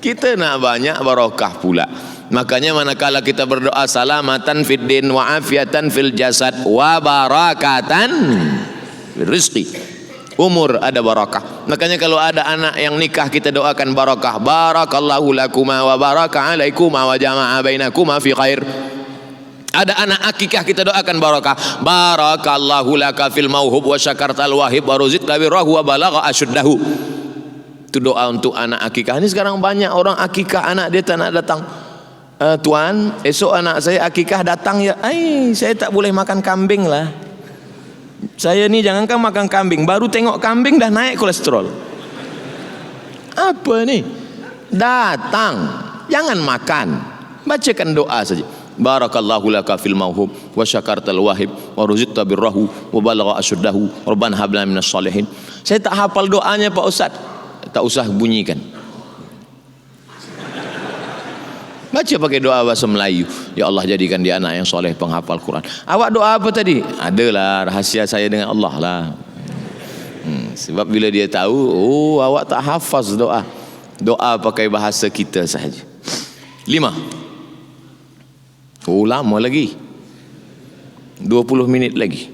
Kita nak banyak barokah pula. Makanya manakala kita berdoa salamatan fid din wa afiatan fil jasad wa barakatan fil rizqi, umur ada barakah. Makanya kalau ada anak yang nikah kita doakan barakah. Barakallahu lakuma wa baraka alaikuma wa jama'a bainakuma fi khair. Ada anak akikah kita doakan barakah. Barakallahu laka fil mauhub wa syakartal wahib wa ruzidka birrahu wa balagha asyuddahu. Itu doa untuk anak akikah. Ini sekarang banyak orang akikah anak dia tak nak datang. Tuan, esok anak saya akikah datang ya. Saya tak boleh makan kambing lah. Saya ni jangankan makan kambing, baru tengok kambing dah naik kolesterol. Apa ni? Datang, jangan makan. Bacakan doa saja. Barakallahu laka fil mauhub wa syakartal wahib wa ruzidta birrahu wa balagha asyuddahu rabbana hab lana minas salihin. Saya tak hafal doanya Pak Ustaz. Tak usah bunyikan. Baca pakai doa bahasa Melayu. Ya Allah, jadikan dia anak yang soleh, penghafal Quran. Awak doa apa tadi? Adalah rahasia saya dengan Allah lah. Sebab bila dia tahu, oh awak tak hafaz doa. Doa pakai bahasa kita sahaja. 5. Oh lama lagi. 20 minit lagi.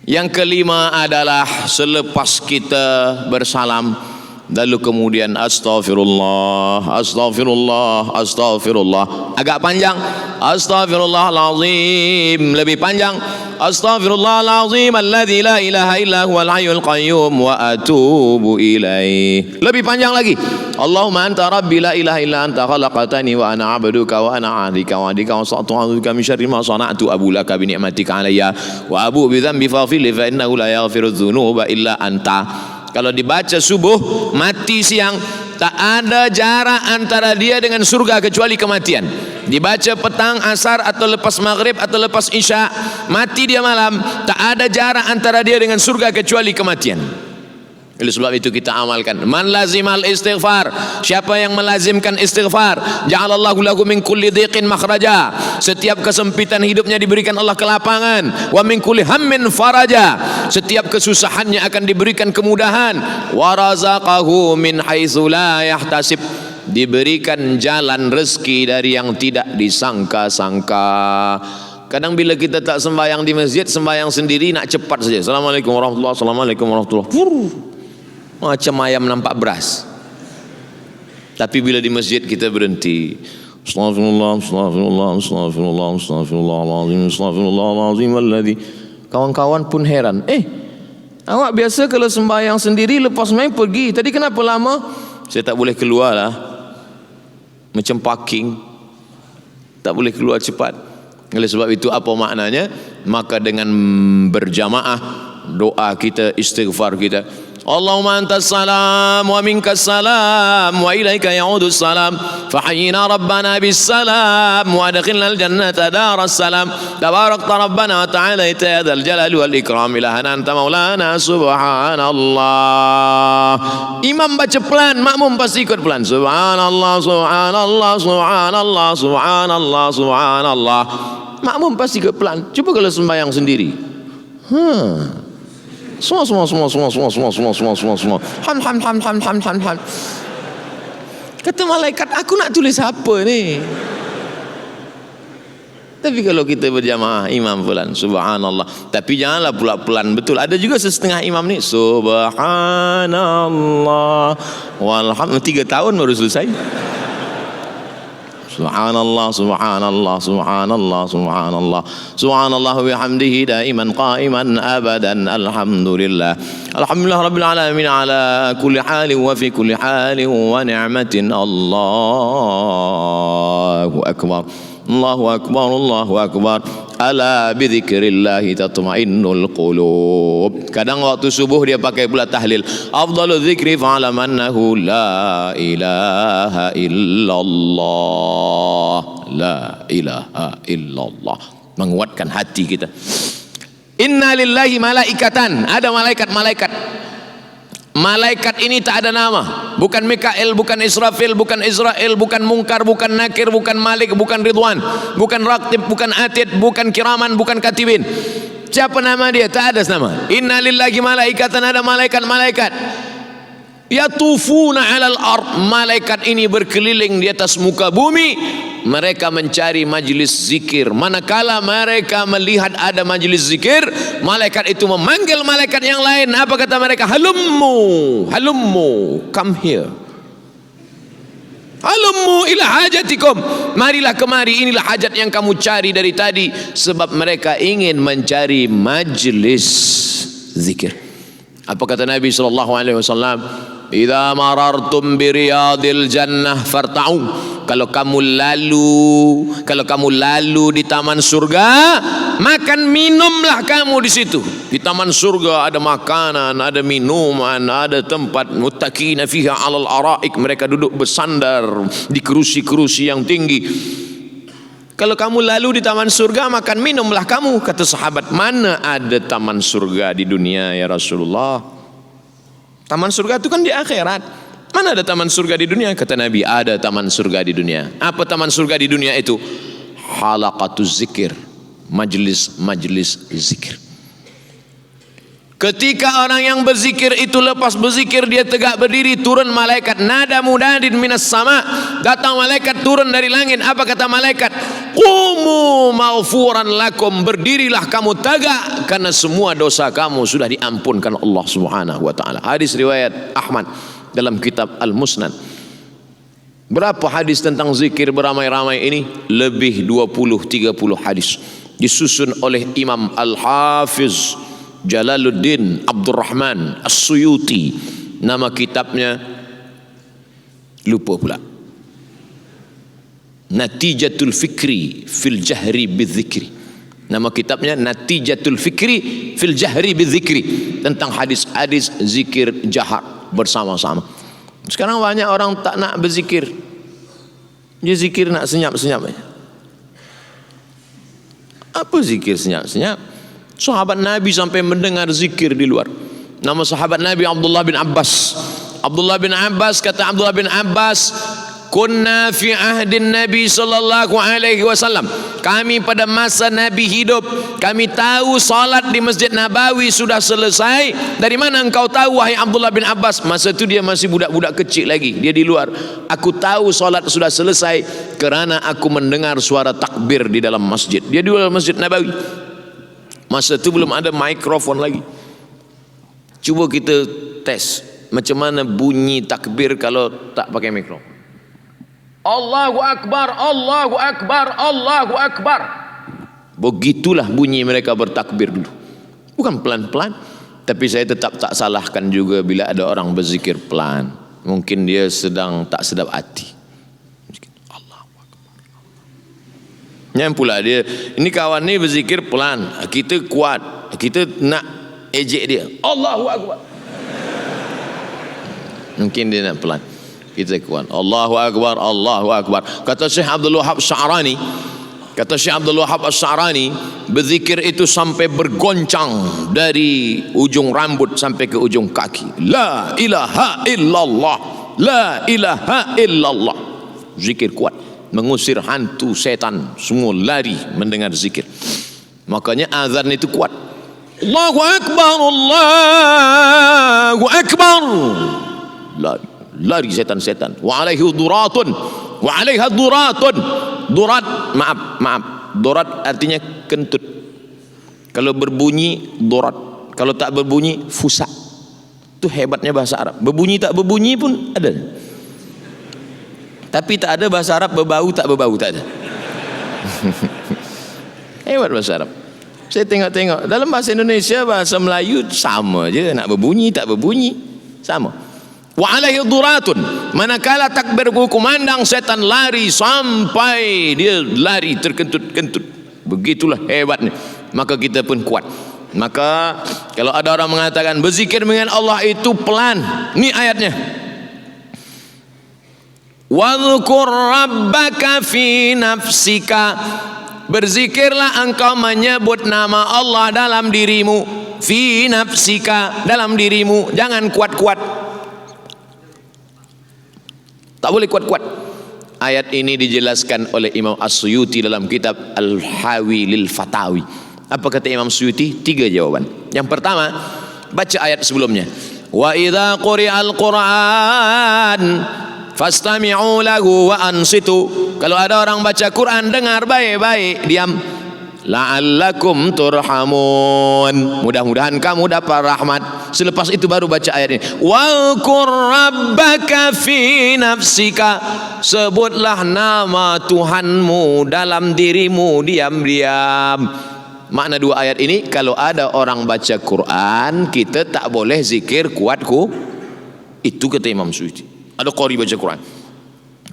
Yang kelima adalah selepas kita bersalam, lalu kemudian astaghfirullah, astaghfirullah, astaghfirullah. Agak panjang. Astaghfirullahalazim. Lebih panjang. Astaghfirullahalazim alladzi la ilaha illa huwal hayyul qayyum wa atubu ilaih. Lebih panjang lagi. Allahumma anta rabbi la ilaha illa anta khalaqtani wa ana 'abduka wa ana 'abdika wa 'abdika wa sa'tu'udzuka min syarri ma sana'tu abu laka bi ni'matika alayya wa abu bi dhanbi faghfir li fa innahu la yaghfiru dzunuba illa anta. Kalau dibaca subuh, mati siang, tak ada jarak antara dia dengan surga kecuali kematian. Dibaca petang, asar atau lepas maghrib atau lepas isya, mati dia malam, tak ada jarak antara dia dengan surga kecuali kematian. Oleh sebab itu kita amalkan. Man lazimal istighfar, siapa yang melazimkan istighfar, ja'alallahu lahu min kulli dhiqin makhraja, setiap kesempitan hidupnya diberikan Allah kelapangan. Wa min kulli hammin faraja, setiap kesusahannya akan diberikan kemudahan. Wa razaqahu min haitsu la yahtasib, diberikan jalan rezeki dari yang tidak disangka-sangka. Kadang bila kita tak sembahyang di masjid, sembahyang sendiri nak cepat saja. Assalamualaikum warahmatullahi wabarakatuh. Assalamualaikum warahmatullahi wabarakatuh. Macam ayam nampak beras. Tapi bila di masjid kita berhenti, Astaghfirullah, astaghfirullah, astaghfirullah, astaghfirullahalazim, astaghfirullahalazim alladzi. Kawan-kawan pun heran. Awak biasa kalau sembahyang sendiri lepas main pergi. Tadi kenapa lama? Saya tak boleh keluar lah. Macam parking. Tak boleh keluar cepat. Oleh sebab itu apa maknanya? Maka dengan berjamaah doa kita, istighfar kita, Allahumma antas salam wa minkas salam wa ilaika ya'udus salam fahayyina rabbana bis salam wa adkhilna al jannata daras salam tabarakta rabbana wa ta'ala ya dzal jalali wal ikram ilahana anta maulana subhanallah. Imam baca pelan, makmum pasti ikut pelan. Subhanallah, subhanallah, subhanallah, subhanallah, subhanallah. Makmum pasti ikut pelan. Cuba kalau sembahyang sendiri. Semua. Ham. Kata malaikat, aku nak tulis apa ni? Tapi kalau kita berjamaah, imam pelan, subhanallah. Tapi janganlah pula pelan betul. Ada juga setengah imam ni, subhanallah walhamdulillah. 3 tahun baru selesai. Subhanallah, subhanallah, subhanallah, subhanallah, subhanallah wa bihamdihi daiman qa'iman abadan. Alhamdulillah, alhamdulillah rabbil alamin ala kulli halin wa fi kulli halin wa ni'matin. Allahu akbar, Allahu akbar, Allahu akbar. Ala bidzikrillahi tatma'innul qulub. Kadang waktu subuh dia pakai pula tahlil. Afdalul dzikri fa'lam annahu la ilaha illallah. La ilaha illallah. Menguatkan hati kita. Inna lillahi malaikatan. Ada malaikat-malaikat. Malaikat ini tak ada nama. Bukan Mikael, bukan Israfil, bukan Israel, bukan Munkar, bukan Nakir, bukan Malik, bukan Ridwan, bukan Raqib, bukan Atid, bukan Kiraman, bukan Katibin. Siapa nama dia? Tak ada nama. Inna lillahi malaikatan. Ada malaikat-malaikat. Yatufuna alal ard. Malaikat ini berkeliling di atas muka bumi. mereka mencari majlis zikir. Manakala mereka melihat ada majlis zikir, malaikat itu memanggil malaikat yang lain. Apa kata mereka? Halummu, halummu, come here. Halummu ila hajatikum, marilah kemari, inilah hajat yang kamu cari dari tadi. Sebab mereka ingin mencari majlis zikir. Apa kata Nabi SAW? Idza marartum bi riyadil jannah farta'u. Kalau kamu lalu di taman surga, makan minumlah kamu di situ. Di taman surga ada makanan, ada minuman, ada tempat muttaqina fiha 'alal araik, mereka duduk bersandar di kerusi-kerusi yang tinggi. Kalau kamu lalu di taman surga, makan minumlah kamu. Kata sahabat, mana ada taman surga di dunia ya Rasulullah? Taman surga itu kan di akhirat. Mana ada taman surga di dunia? Kata Nabi, ada taman surga di dunia. Apa taman surga di dunia itu? Halaqatuz zikir, majlis-majlis zikir. Ketika orang yang berzikir itu lepas berzikir, dia tegak berdiri, turun malaikat. Nada munadin minas sama, datang malaikat turun dari langit. Apa kata malaikat? Qumu maghfuran lakum, berdirilah kamu tegak karena semua dosa kamu sudah diampunkan Allah Subhanahu wa taala. Hadis riwayat Ahmad dalam kitab Al-Musnad. Berapa hadis tentang zikir beramai-ramai ini? Lebih 20-30 hadis. Disusun oleh Imam Al-Hafiz Jalaluddin Abdurrahman As-Suyuti. Nama kitabnya lupa pula. Natijatul Fikri fil Jahri Bidzikri. Nama kitabnya Natijatul Fikri fil Jahri Bidzikri, tentang hadis-hadis zikir jahar bersama-sama. Sekarang banyak orang tak nak berzikir. Dia zikir nak senyap-senyap. Apa zikir senyap-senyap? Sahabat Nabi sampai mendengar zikir di luar. Nama sahabat Nabi Abdullah bin Abbas. Abdullah bin Abbas, kata Abdullah bin Abbas, kunna fi ahdin Nabi sallallahu alaihi wasallam. Kami pada masa Nabi hidup, kami tahu salat di Masjid Nabawi sudah selesai. Dari mana engkau tahu wahai Abdullah bin Abbas? Masa itu dia masih budak-budak kecil lagi, dia di luar. Aku tahu salat sudah selesai kerana aku mendengar suara takbir di dalam masjid. Dia di dalam Masjid Nabawi. Masa itu belum ada mikrofon lagi. Cuba kita tes macam mana bunyi takbir kalau tak pakai mikrofon. Allahu Akbar, Allahu Akbar, Allahu Akbar. Begitulah bunyi mereka bertakbir dulu. Bukan pelan-pelan. Tapi saya tetap tak salahkan juga bila ada orang berzikir pelan. Mungkin dia sedang tak sedap hati. Yang pula dia, ini kawan ni berzikir pelan, kita kuat, kita nak ejek dia, Allahu Akbar. Mungkin dia nak pelan, kita kuat, Allahu Akbar, Allahu Akbar. Kata Syekh Abdul Wahab Sya'rani, berzikir itu sampai bergoncang dari ujung rambut sampai ke ujung kaki. La ilaha illallah, la ilaha illallah. Zikir kuat, mengusir hantu setan, semua lari mendengar zikir. Makanya azan itu kuat. Allahu Akbar, Allahu Akbar. Lari setan-setan. Wa alaihi duratun, wa alaiha duratun. Durat, maaf. Durat artinya kentut. Kalau berbunyi durat, kalau tak berbunyi fusak. Itu hebatnya bahasa Arab. Berbunyi tak berbunyi pun ada. Tapi tak ada bahasa Arab berbau tak berbau, tak ada. Hebat bahasa Arab. Saya tengok-tengok dalam bahasa Indonesia, bahasa Melayu sama je, nak berbunyi tak berbunyi sama. Wa alaihi duratun, manakala takbir kumandang setan lari sampai dia lari terkentut-kentut. Begitulah hebatnya. Maka kita pun kuat. Maka kalau ada orang mengatakan berzikir dengan Allah itu pelan, ni ayatnya. Wadhkur rabbaka fi nafsika, berzikirlah engkau menyebut nama Allah dalam dirimu. Fi nafsika, dalam dirimu, jangan kuat-kuat, tak boleh kuat-kuat. Ayat ini dijelaskan oleh Imam As-Suyuti dalam kitab Al-Hawi lil Fatawi. Apa kata Imam Suyuti? 3 jawaban. Yang pertama, baca ayat sebelumnya. Wa idza quri'al Qur'an, fastami'u lahu wa ansitu. Kalau ada orang baca Quran, dengar baik-baik, diam. La'allakum turhamun. Mudah-mudahan kamu dapat rahmat. Selepas itu baru baca ayat ini. Wa'kur rabbaka fi nafsika. Sebutlah nama Tuhanmu dalam dirimu diam-diam. Makna dua ayat ini, kalau ada orang baca Quran, kita tak boleh zikir kuatku. Itu kata Imam Suyuti. Ada qari baca Quran.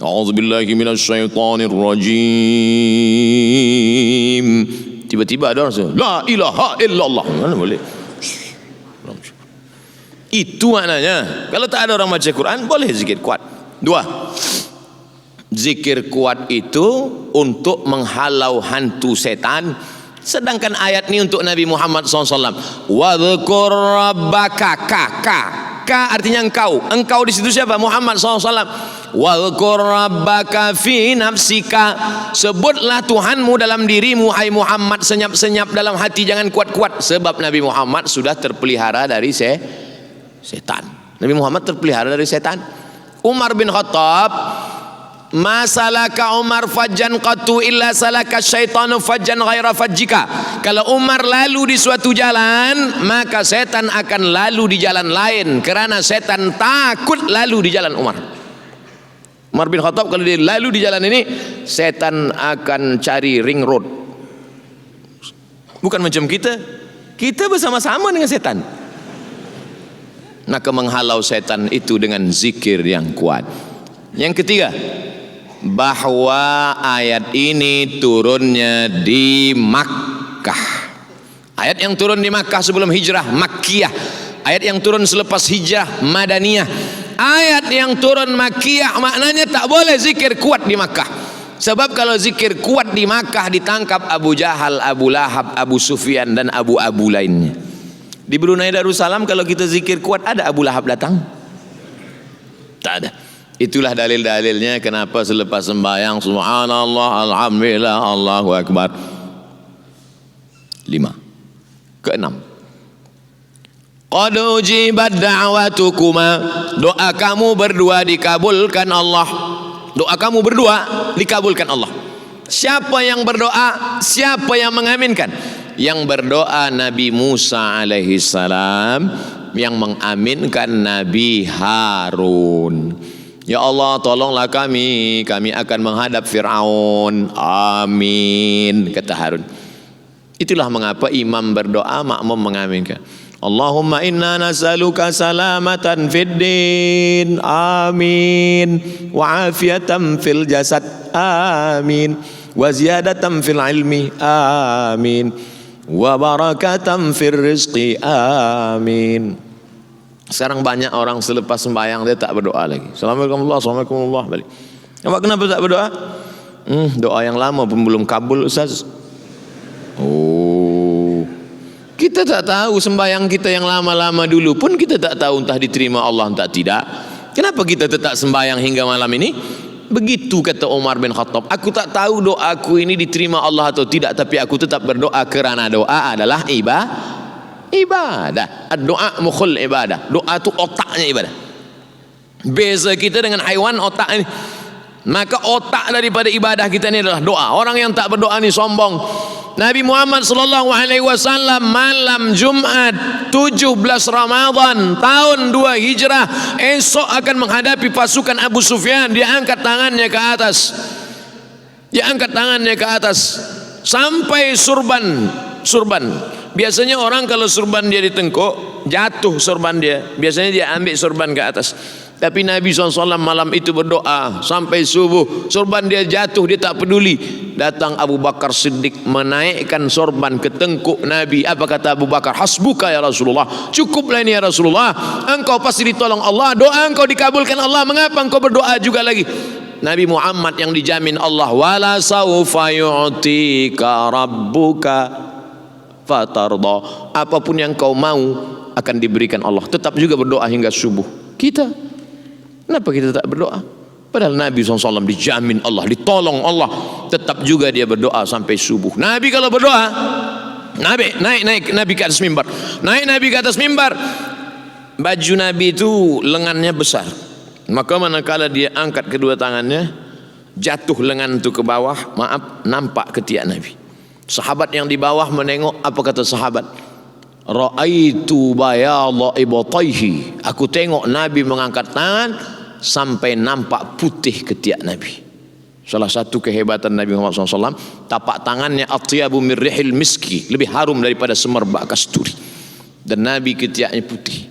A'udzubillahi minasyaitonir rajim. Tiba-tiba ada orang sebut, la ilaha illallah. Mana boleh? Itu maknanya. Kalau tak ada orang baca Quran, boleh zikir kuat. Dua, zikir kuat itu untuk menghalau hantu setan. Sedangkan ayat ini untuk Nabi Muhammad SAW. Wadhkur rabbaka, ka artinya engkau. Engkau di situ siapa? Muhammad SAW. Wadhkur rabbaka fi nafsika. Sebutlah Tuhanmu dalam dirimu, hai Muhammad, senyap-senyap dalam hati, jangan kuat-kuat. Sebab Nabi Muhammad sudah terpelihara dari setan. Nabi Muhammad terpelihara dari setan. Umar bin Khattab, masalaka Umar fajjan qatu illa salaka syaitanu fajjan ghaira fajjika. Kalau Umar lalu di suatu jalan, maka setan akan lalu di jalan lain, kerana setan takut lalu di jalan Umar. Umar bin Khattab kalau dia lalu di jalan ini, setan akan cari ring road. Bukan macam kita bersama-sama dengan setan. Maka menghalau setan itu dengan zikir yang kuat. Yang ketiga, bahwa ayat ini turunnya di Makkah. Ayat yang turun di Makkah sebelum hijrah, Makkiyah. Ayat yang turun selepas hijrah, Madaniyah. Ayat yang turun Makkiyah maknanya tak boleh zikir kuat di Makkah. Sebab kalau zikir kuat di Makkah ditangkap Abu Jahal, Abu Lahab, Abu Sufyan dan abu-abu lainnya. Di Brunei Darussalam kalau kita zikir kuat, ada Abu Lahab datang? Tak ada. Itulah dalil-dalilnya kenapa selepas sembahyang subhanallah, alhamdulillah, Allahu akbar. 5. Keenam, qad ujibat da'watukuma. Doa kamu berdua dikabulkan Allah. Doa kamu berdua dikabulkan Allah. Siapa yang berdoa? Siapa yang mengaminkan? Yang berdoa Nabi Musa alaihi salam, yang mengaminkan Nabi Harun. Ya Allah, tolonglah kami akan menghadap Fir'aun. Amin, kata Harun. Itulah mengapa imam berdoa, makmum mengaminkan. Allahumma inna nas'aluka salamatan fid din. Amin. Wa afiatan fil jasad. Amin. Wa ziyadatan fil ilmi. Amin. Wa barakatan fil rizqi. Amin. Sekarang banyak orang selepas sembahyang dia tak berdoa lagi. Assalamualaikum balik. Awak kenapa tak berdoa? Doa yang lama pun belum kabul, Ustaz. Oh, kita tak tahu sembahyang kita yang lama-lama dulu pun kita tak tahu entah diterima Allah entah tidak. Kenapa kita tetap sembahyang hingga malam ini? Begitu kata Umar bin Khattab. Aku tak tahu doaku ini diterima Allah atau tidak, tapi aku tetap berdoa kerana doa adalah ibadah. Doa mukhul ibadah. Doa itu otaknya ibadah. Beza kita dengan haiwan otak ini. Maka otak daripada ibadah kita ini adalah doa. Orang yang tak berdoa ni sombong. Nabi Muhammad sallallahu alaihi wasallam malam Jumat 17 Ramadan tahun 2 Hijrah esok akan menghadapi pasukan Abu Sufyan. Dia angkat tangannya ke atas. Sampai surban. Biasanya orang kalau surban dia ditengkuk, jatuh surban dia. Biasanya dia ambil surban ke atas. Tapi Nabi SAW malam itu berdoa sampai subuh. Surban dia jatuh, dia tak peduli. Datang Abu Bakar Siddiq menaikkan surban ke tengkuk Nabi. Apa kata Abu Bakar? Hasbuka ya Rasulullah. Cukuplah ini ya Rasulullah. Engkau pasti ditolong Allah. Doa engkau dikabulkan Allah. Mengapa engkau berdoa juga lagi? Nabi Muhammad yang dijamin Allah. Wala sawfa yu'tika rabbuka fatarda. Apapun yang kau mau akan diberikan Allah. Tetap juga berdoa hingga subuh. Kenapa kita tak berdoa? Padahal Nabi SAW dijamin Allah, ditolong Allah, tetap juga dia berdoa sampai subuh. Nabi kalau berdoa, naik Nabi ke atas mimbar. Naik Nabi ke atas mimbar, baju Nabi itu lengannya besar. Maka manakala dia angkat kedua tangannya, jatuh lengan itu ke bawah, maaf, nampak ketiak Nabi. Sahabat yang di bawah menengok, apa kata sahabat? Ra'aitu bayadha ibtayhi. Aku tengok Nabi mengangkat tangan sampai nampak putih ketiak Nabi. Salah satu kehebatan Nabi Muhammad SAW, tapak tangannya atyabu min rihil miski, lebih harum daripada semerbak kasturi. Dan Nabi ketiaknya putih.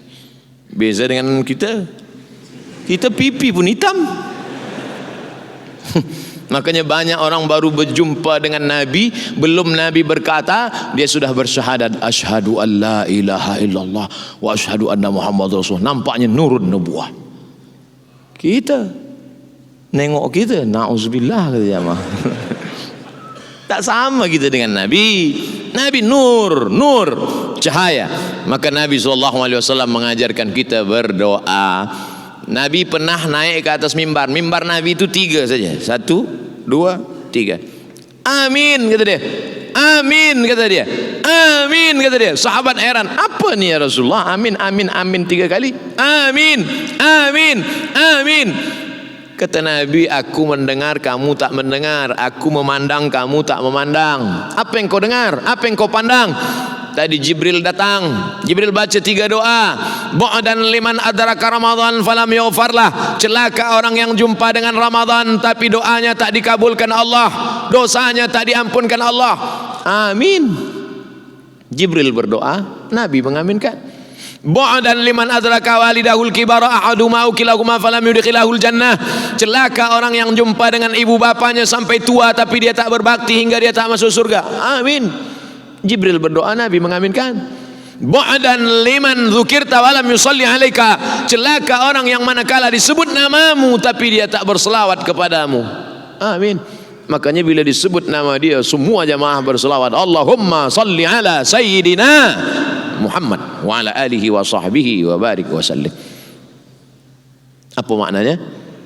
Beza dengan kita. Kita pipi pun hitam. Makanya banyak orang baru berjumpa dengan Nabi, belum Nabi berkata, dia sudah bersyahadat asyhadu an la ilaha illallah wa asyhadu anna Muhammad Rasulullah. Nampaknya nurun nubuah. Kita nengok kita, na'udzubillah kata jamaah. Tak sama kita dengan Nabi. Nabi nur, cahaya. Maka Nabi SAW mengajarkan kita berdoa. Nabi pernah naik ke atas mimbar. Mimbar Nabi itu 3 saja. 1, 2, 3. Amin kata dia. Amin kata dia. Amin kata dia. Sahabat heran, apa ni ya Rasulullah? Amin, amin, amin 3 kali. Amin, amin, amin. Kata Nabi, aku mendengar, kamu tak mendengar. Aku memandang, kamu tak memandang. Apa yang kau dengar? Apa yang kau pandang? Tadi Jibril datang. Jibril baca 3 doa. Bu'dan liman adraka Ramadan falam yughfarlah. Celaka orang yang jumpa dengan Ramadan tapi doanya tak dikabulkan Allah, dosanya tak diampunkan Allah. Amin. Jibril berdoa, Nabi mengaminkan. Bu'dan liman adraka walidahul kibara ahaduma aw kilahuma falam yudkhilahul jannah. Celaka orang yang jumpa dengan ibu bapanya sampai tua tapi dia tak berbakti hingga dia tak masuk surga. Amin. Jibril berdoa, Nabi mengaminkan. Bu'dan liman dzukirta wa lam yusalli alaika. Celaka orang yang manakala disebut namamu tapi dia tak berselawat kepadamu. Amin. Makanya bila disebut nama dia, semua jamaah berselawat, Allahumma salli ala sayyidina Muhammad wa ala alihi wa sahbihi wa barik wa sallim. Apa maknanya?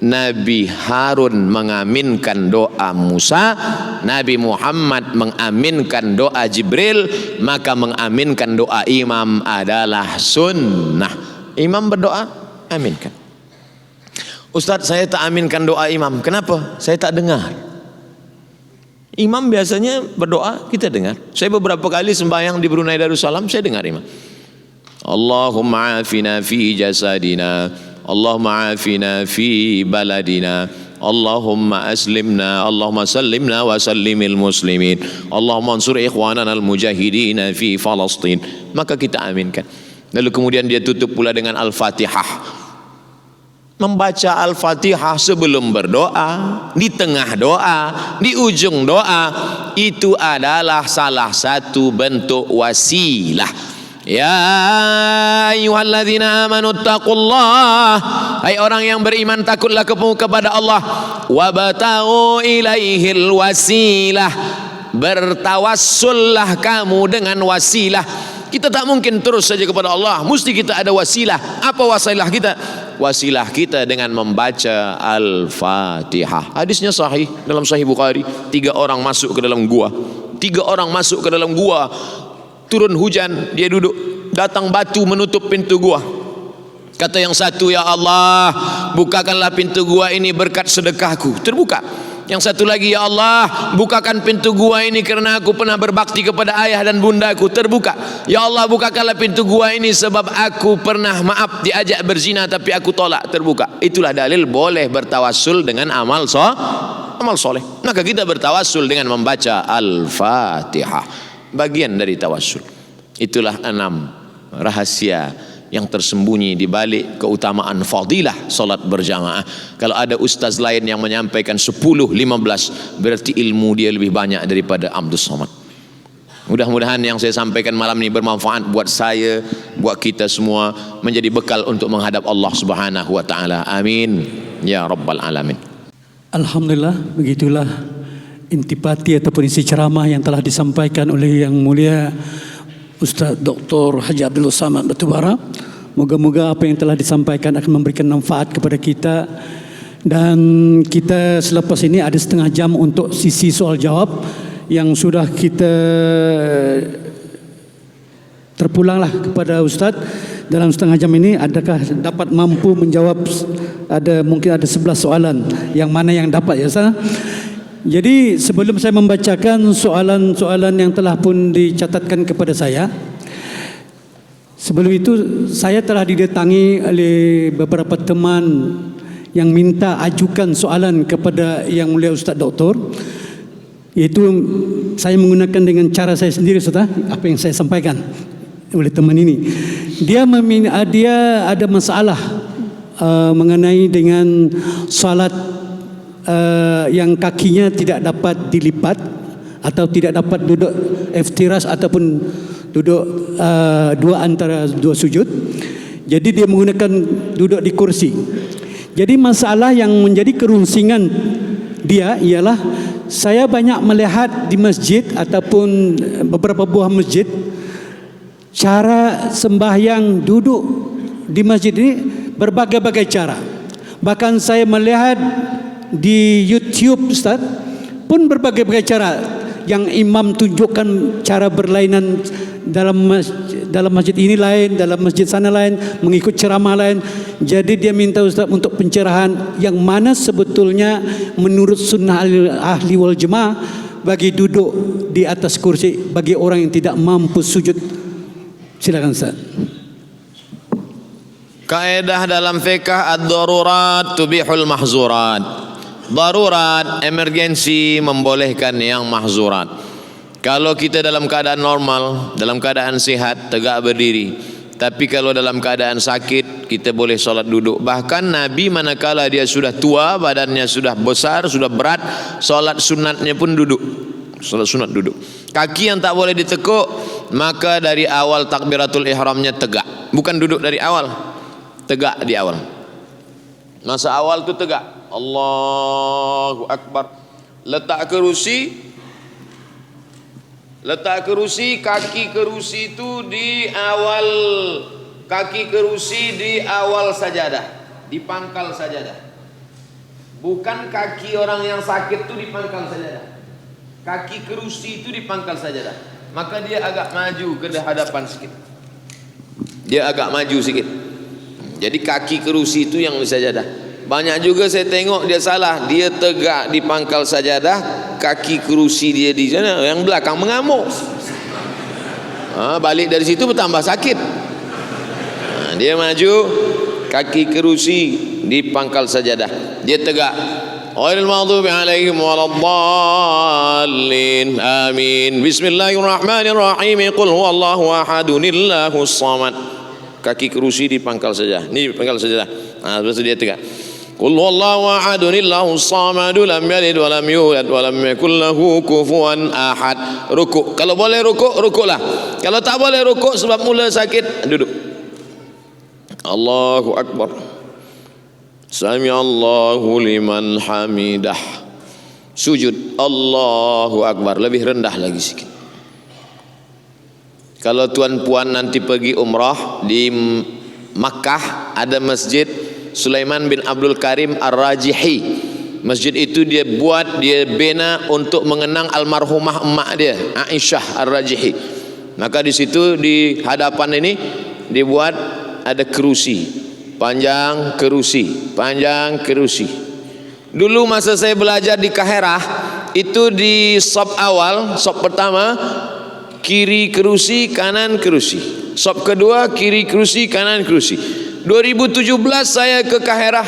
Nabi Harun mengaminkan doa Musa, Nabi Muhammad mengaminkan doa Jibril, maka mengaminkan doa imam adalah sunnah. Imam berdoa, aminkan. Ustaz, saya tak aminkan doa imam. Kenapa? Saya tak dengar. Imam biasanya berdoa, kita dengar. Saya beberapa kali sembahyang di Brunei Darussalam, saya dengar imam. Allahumma afina fi jasadina, Allahumma afina fi baladina, Allahumma aslimna, Allahumma sallimna wa sallimil muslimin, Allahumma ansur ikhwanana al-mujahidin fi Falastin. Maka kita aminkan. Lalu kemudian dia tutup pula dengan Al-Fatihah. Membaca Al-Fatihah sebelum berdoa, di tengah doa, di ujung doa, itu adalah salah satu bentuk wasilah. Ya ayyuhalladzina amanu taqullah. Hai orang yang beriman, takutlah kepada Allah. Wabtaghu ilaihil wasilah. Bertawassullah kamu dengan wasilah. Kita tak mungkin terus saja kepada Allah, mesti kita ada wasilah. Apa wasilah kita? Wasilah kita dengan membaca Al-Fatihah. Hadisnya sahih dalam Sahih Bukhari. 3 orang masuk ke dalam gua. 3 orang masuk ke dalam gua. Turun hujan, dia duduk. Datang batu menutup pintu gua. Kata yang satu, ya Allah, bukakanlah pintu gua ini berkat sedekahku. Terbuka. Yang satu lagi, ya Allah, bukakan pintu gua ini kerana aku pernah berbakti kepada ayah dan bundaku. Terbuka. Ya Allah, bukakanlah pintu gua ini sebab aku pernah, maaf, diajak berzina tapi aku tolak. Terbuka. Itulah dalil boleh bertawassul dengan amal soleh. Maka kita bertawassul dengan membaca Al-Fatihah. Bagian dari tawassul. Itulah 6 rahasia yang tersembunyi di balik keutamaan fadilah salat berjamaah. Kalau ada ustaz lain yang menyampaikan 10, 15, berarti ilmu dia lebih banyak daripada Abdul Somad. Mudah-mudahan yang saya sampaikan malam ini bermanfaat buat saya, buat kita semua, menjadi bekal untuk menghadap Allah Subhanahu wa taala. Amin ya rabbal alamin. Alhamdulillah, begitulah intipati ataupun isi ceramah yang telah disampaikan oleh Yang Mulia Ustaz Dr. Haji Abdul Samad Batubara. Moga-moga apa yang telah disampaikan akan memberikan manfaat kepada kita. Dan kita selepas ini ada setengah jam untuk sisi soal jawab yang sudah kita terpulanglah kepada Ustaz. dalam setengah jam ini adakah dapat mampu menjawab, mungkin ada 11 soalan, yang mana yang dapat ya Ustaz. Jadi sebelum saya membacakan soalan-soalan yang telah pun dicatatkan kepada saya, sebelum itu saya telah didatangi oleh beberapa teman yang minta ajukan soalan kepada Yang Mulia Ustaz Doktor. Iaitu saya menggunakan dengan cara saya sendiri Ustaz, apa yang saya sampaikan oleh teman ini. Dia ada masalah mengenai dengan salat yang kakinya tidak dapat dilipat atau tidak dapat duduk iftiras ataupun duduk antara dua sujud. Jadi dia menggunakan duduk di kursi. Jadi masalah yang menjadi kerunsingan dia ialah, saya banyak melihat di masjid ataupun beberapa buah masjid, cara sembahyang duduk di masjid ini berbagai-bagai cara. Bahkan saya melihat di YouTube Ustaz pun berbagai-bagai cara yang imam tunjukkan cara berlainan dalam masjid ini lain, dalam masjid sana lain, mengikut ceramah lain. Jadi dia minta Ustaz untuk pencerahan yang mana sebetulnya menurut sunnah ahli wal jemaah bagi duduk di atas kursi bagi orang yang tidak mampu sujud. Silakan Ustaz. Kaedah dalam fiqh ad-darurat tubihul mahzurat. Darurat, emergensi membolehkan yang mahzurat. Kalau kita dalam keadaan normal, dalam keadaan sihat, tegak berdiri. Tapi kalau dalam keadaan sakit, kita boleh solat duduk. Bahkan Nabi manakala dia sudah tua, badannya sudah besar, sudah berat, solat sunatnya pun duduk. Solat sunat duduk. Kaki yang tak boleh ditekuk, maka dari awal takbiratul ihramnya tegak. Bukan duduk dari awal, tegak di awal. Masa awal tu tegak. Allahu Akbar. Letak kerusi, kaki kerusi itu di awal, kaki kerusi di awal sajadah, di pangkal sajadah. Bukan kaki orang yang sakit itu di pangkal sajadah. Kaki kerusi itu di pangkal sajadah. Maka dia agak maju ke hadapan sedikit. Dia agak maju sedikit. Jadi kaki kerusi itu yang di sajadah. Banyak juga saya tengok dia salah, dia tegak di pangkal sajadah, kaki kerusi dia di sana, yang belakang mengamuk. Balik dari situ bertambah sakit. Dia maju, kaki kerusi di pangkal sajadah, dia tegak. Ghairil maghdubi alaihim waladdallin. Amin. Bismillahirrahmanirrahim. Qul huwallahu ahadunillahus samad. Kaki kerusi di pangkal sajadah. Ini pangkal sajadah. Lepas itu dia tegak. Qul huwallahu ahadun illahus samadu lam yalid wa lam yulad wa lam yakul lahu kufuwan ahad. Rukuk. Kalau boleh rukuk, rukuklah. Kalau tak boleh rukuk sebab mula sakit, duduk. Allahu Akbar. Sami Allahu liman hamidah. Sujud. Allahu Akbar. Lebih rendah lagi sikit. Kalau tuan puan nanti pergi umrah di Makkah, ada masjid Sulaiman bin Abdul Karim Ar-Rajihi. Masjid itu dia bina untuk mengenang almarhumah emak dia, Aisyah Ar-Rajihi. Maka di situ di hadapan ini dibuat ada kerusi, panjang kerusi. Dulu masa saya belajar di Kaherah, itu di sop awal, sop pertama kiri kerusi, kanan kerusi. Sop kedua kiri kerusi, kanan kerusi. 2017 saya ke Kaherah,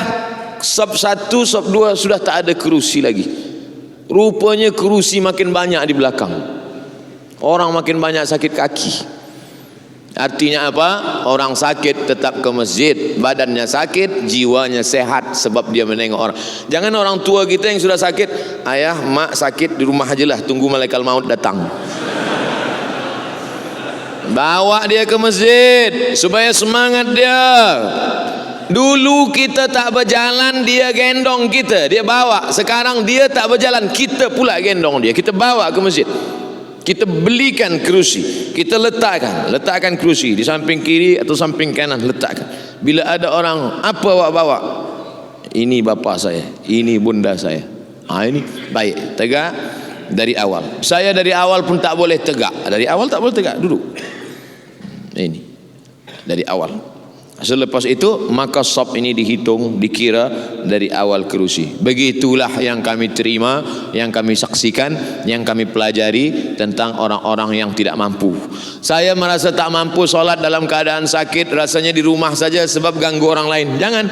sop 1, sop 2 sudah tak ada kerusi lagi. Rupanya kerusi makin banyak di belakang. Orang makin banyak sakit kaki. Artinya apa? Orang sakit tetap ke masjid, badannya sakit, jiwanya sehat sebab dia menengok orang. Jangan orang tua kita yang sudah sakit, ayah, mak sakit di rumah aja lah, tunggu malaikat maut datang. Bawa dia ke masjid supaya semangat dia. Dulu kita tak berjalan, dia gendong kita, dia bawa. Sekarang dia tak berjalan, kita pula gendong dia, kita bawa ke masjid. Kita belikan kerusi, kita letakkan kerusi di samping kiri atau samping kanan, letakkan. Bila ada orang, apa awak bawa? Ini bapa saya, ini bunda saya. Ini baik, tegak dari awal. Saya dari awal pun tak boleh tegak. Dari awal tak boleh tegak, duduk. Ini dari awal. Selepas itu maka sop ini dihitung, dikira dari awal kerusi. Begitulah yang kami terima, yang kami saksikan, yang kami pelajari tentang orang-orang yang tidak mampu. Saya merasa tak mampu solat dalam keadaan sakit, rasanya di rumah saja sebab ganggu orang lain. Jangan,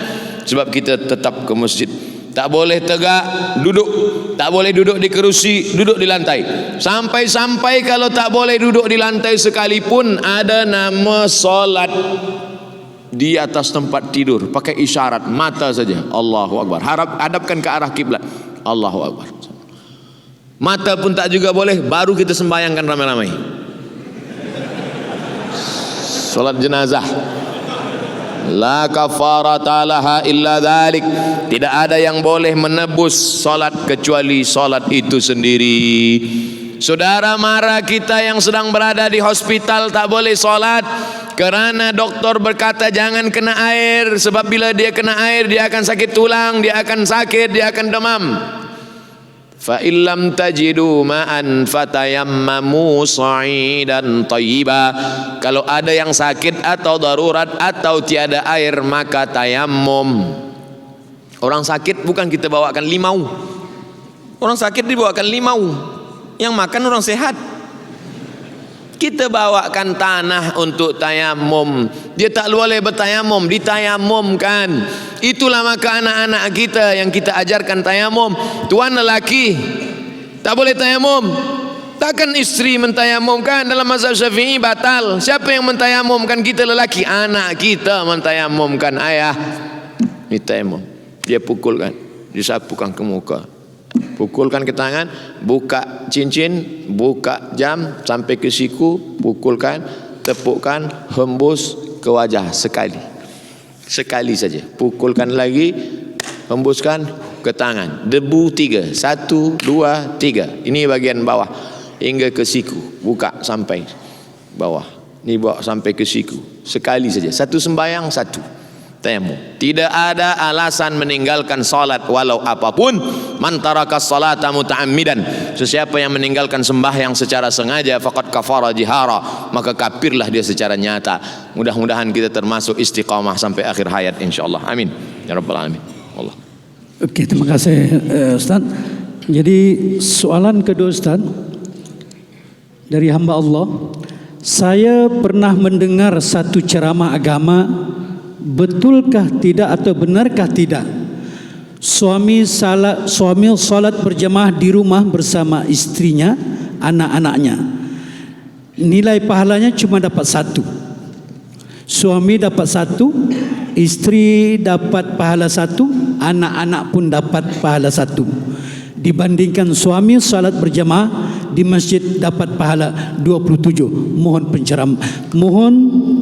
sebab kita tetap ke masjid. Tak boleh tegak, duduk. Tak boleh duduk di kerusi, duduk di lantai. Sampai-sampai kalau tak boleh duduk di lantai sekalipun, ada nama solat di atas tempat tidur, pakai isyarat mata saja, Allahu Akbar, hadapkan ke arah kiblat, Allahu Akbar. Mata pun tak juga boleh, baru kita sembahyangkan ramai-ramai. Salat jenazah, la kafarata laha illa dzalik. Tidak ada yang boleh menebus salat kecuali salat itu sendiri. Saudara mara kita yang sedang berada di hospital tak boleh salat kerana doktor berkata jangan kena air, sebab bila dia kena air dia akan sakit tulang, dia akan sakit, dia akan demam. Fa illam tajidu ma'an fatayammamu sa'idan thayyiba. Kalau ada yang sakit atau darurat atau tiada air, maka tayammum. Orang sakit bukan kita bawakan limau. Orang sakit dibawakan limau. Yang makan orang sehat. Kita bawakan tanah untuk tayamum. Dia tak boleh bertayamum, ditayamumkan. Itulah maka anak-anak kita yang kita ajarkan tayamum. Tuan lelaki tak boleh tayamum. Takkan isteri mentayamumkan? Dalam mazhab Syafi'i batal. Siapa yang mentayamumkan? Kita lelaki. Anak kita mentayamumkan. Ayah, ini tayamum. Dia pukulkan, disapukan ke muka, pukulkan ke tangan, buka cincin, buka jam sampai ke siku, pukulkan, tepukkan, hembus ke wajah sekali. Sekali saja. Pukulkan lagi, hembuskan ke tangan. Debu 3. 1, 2, 3. Ini bagian bawah hingga ke siku. Buka sampai bawah. Ini bawa sampai ke siku. Sekali saja. Satu sembahyang, satu tayamum. Tidak ada alasan meninggalkan salat walau apapun. Man taraka salata muta'ammidan, sesiapa yang meninggalkan sembahyang secara sengaja, faqad kafara jihara, maka kafirlah dia secara nyata. Mudah-mudahan kita termasuk istiqamah sampai akhir hayat insyaallah. Amin ya rabbal alamin. Allah. Okey, terima kasih Ustaz. Jadi soalan kedua Ustaz dari hamba Allah. Saya pernah mendengar satu ceramah agama. Betulkah tidak atau benarkah tidak suami salat berjemaah di rumah bersama istrinya, anak-anaknya, nilai pahalanya cuma dapat 1. Suami dapat 1, istri dapat pahala 1, anak-anak pun dapat pahala 1. Dibandingkan suami salat berjemaah di masjid dapat pahala 27. Mohon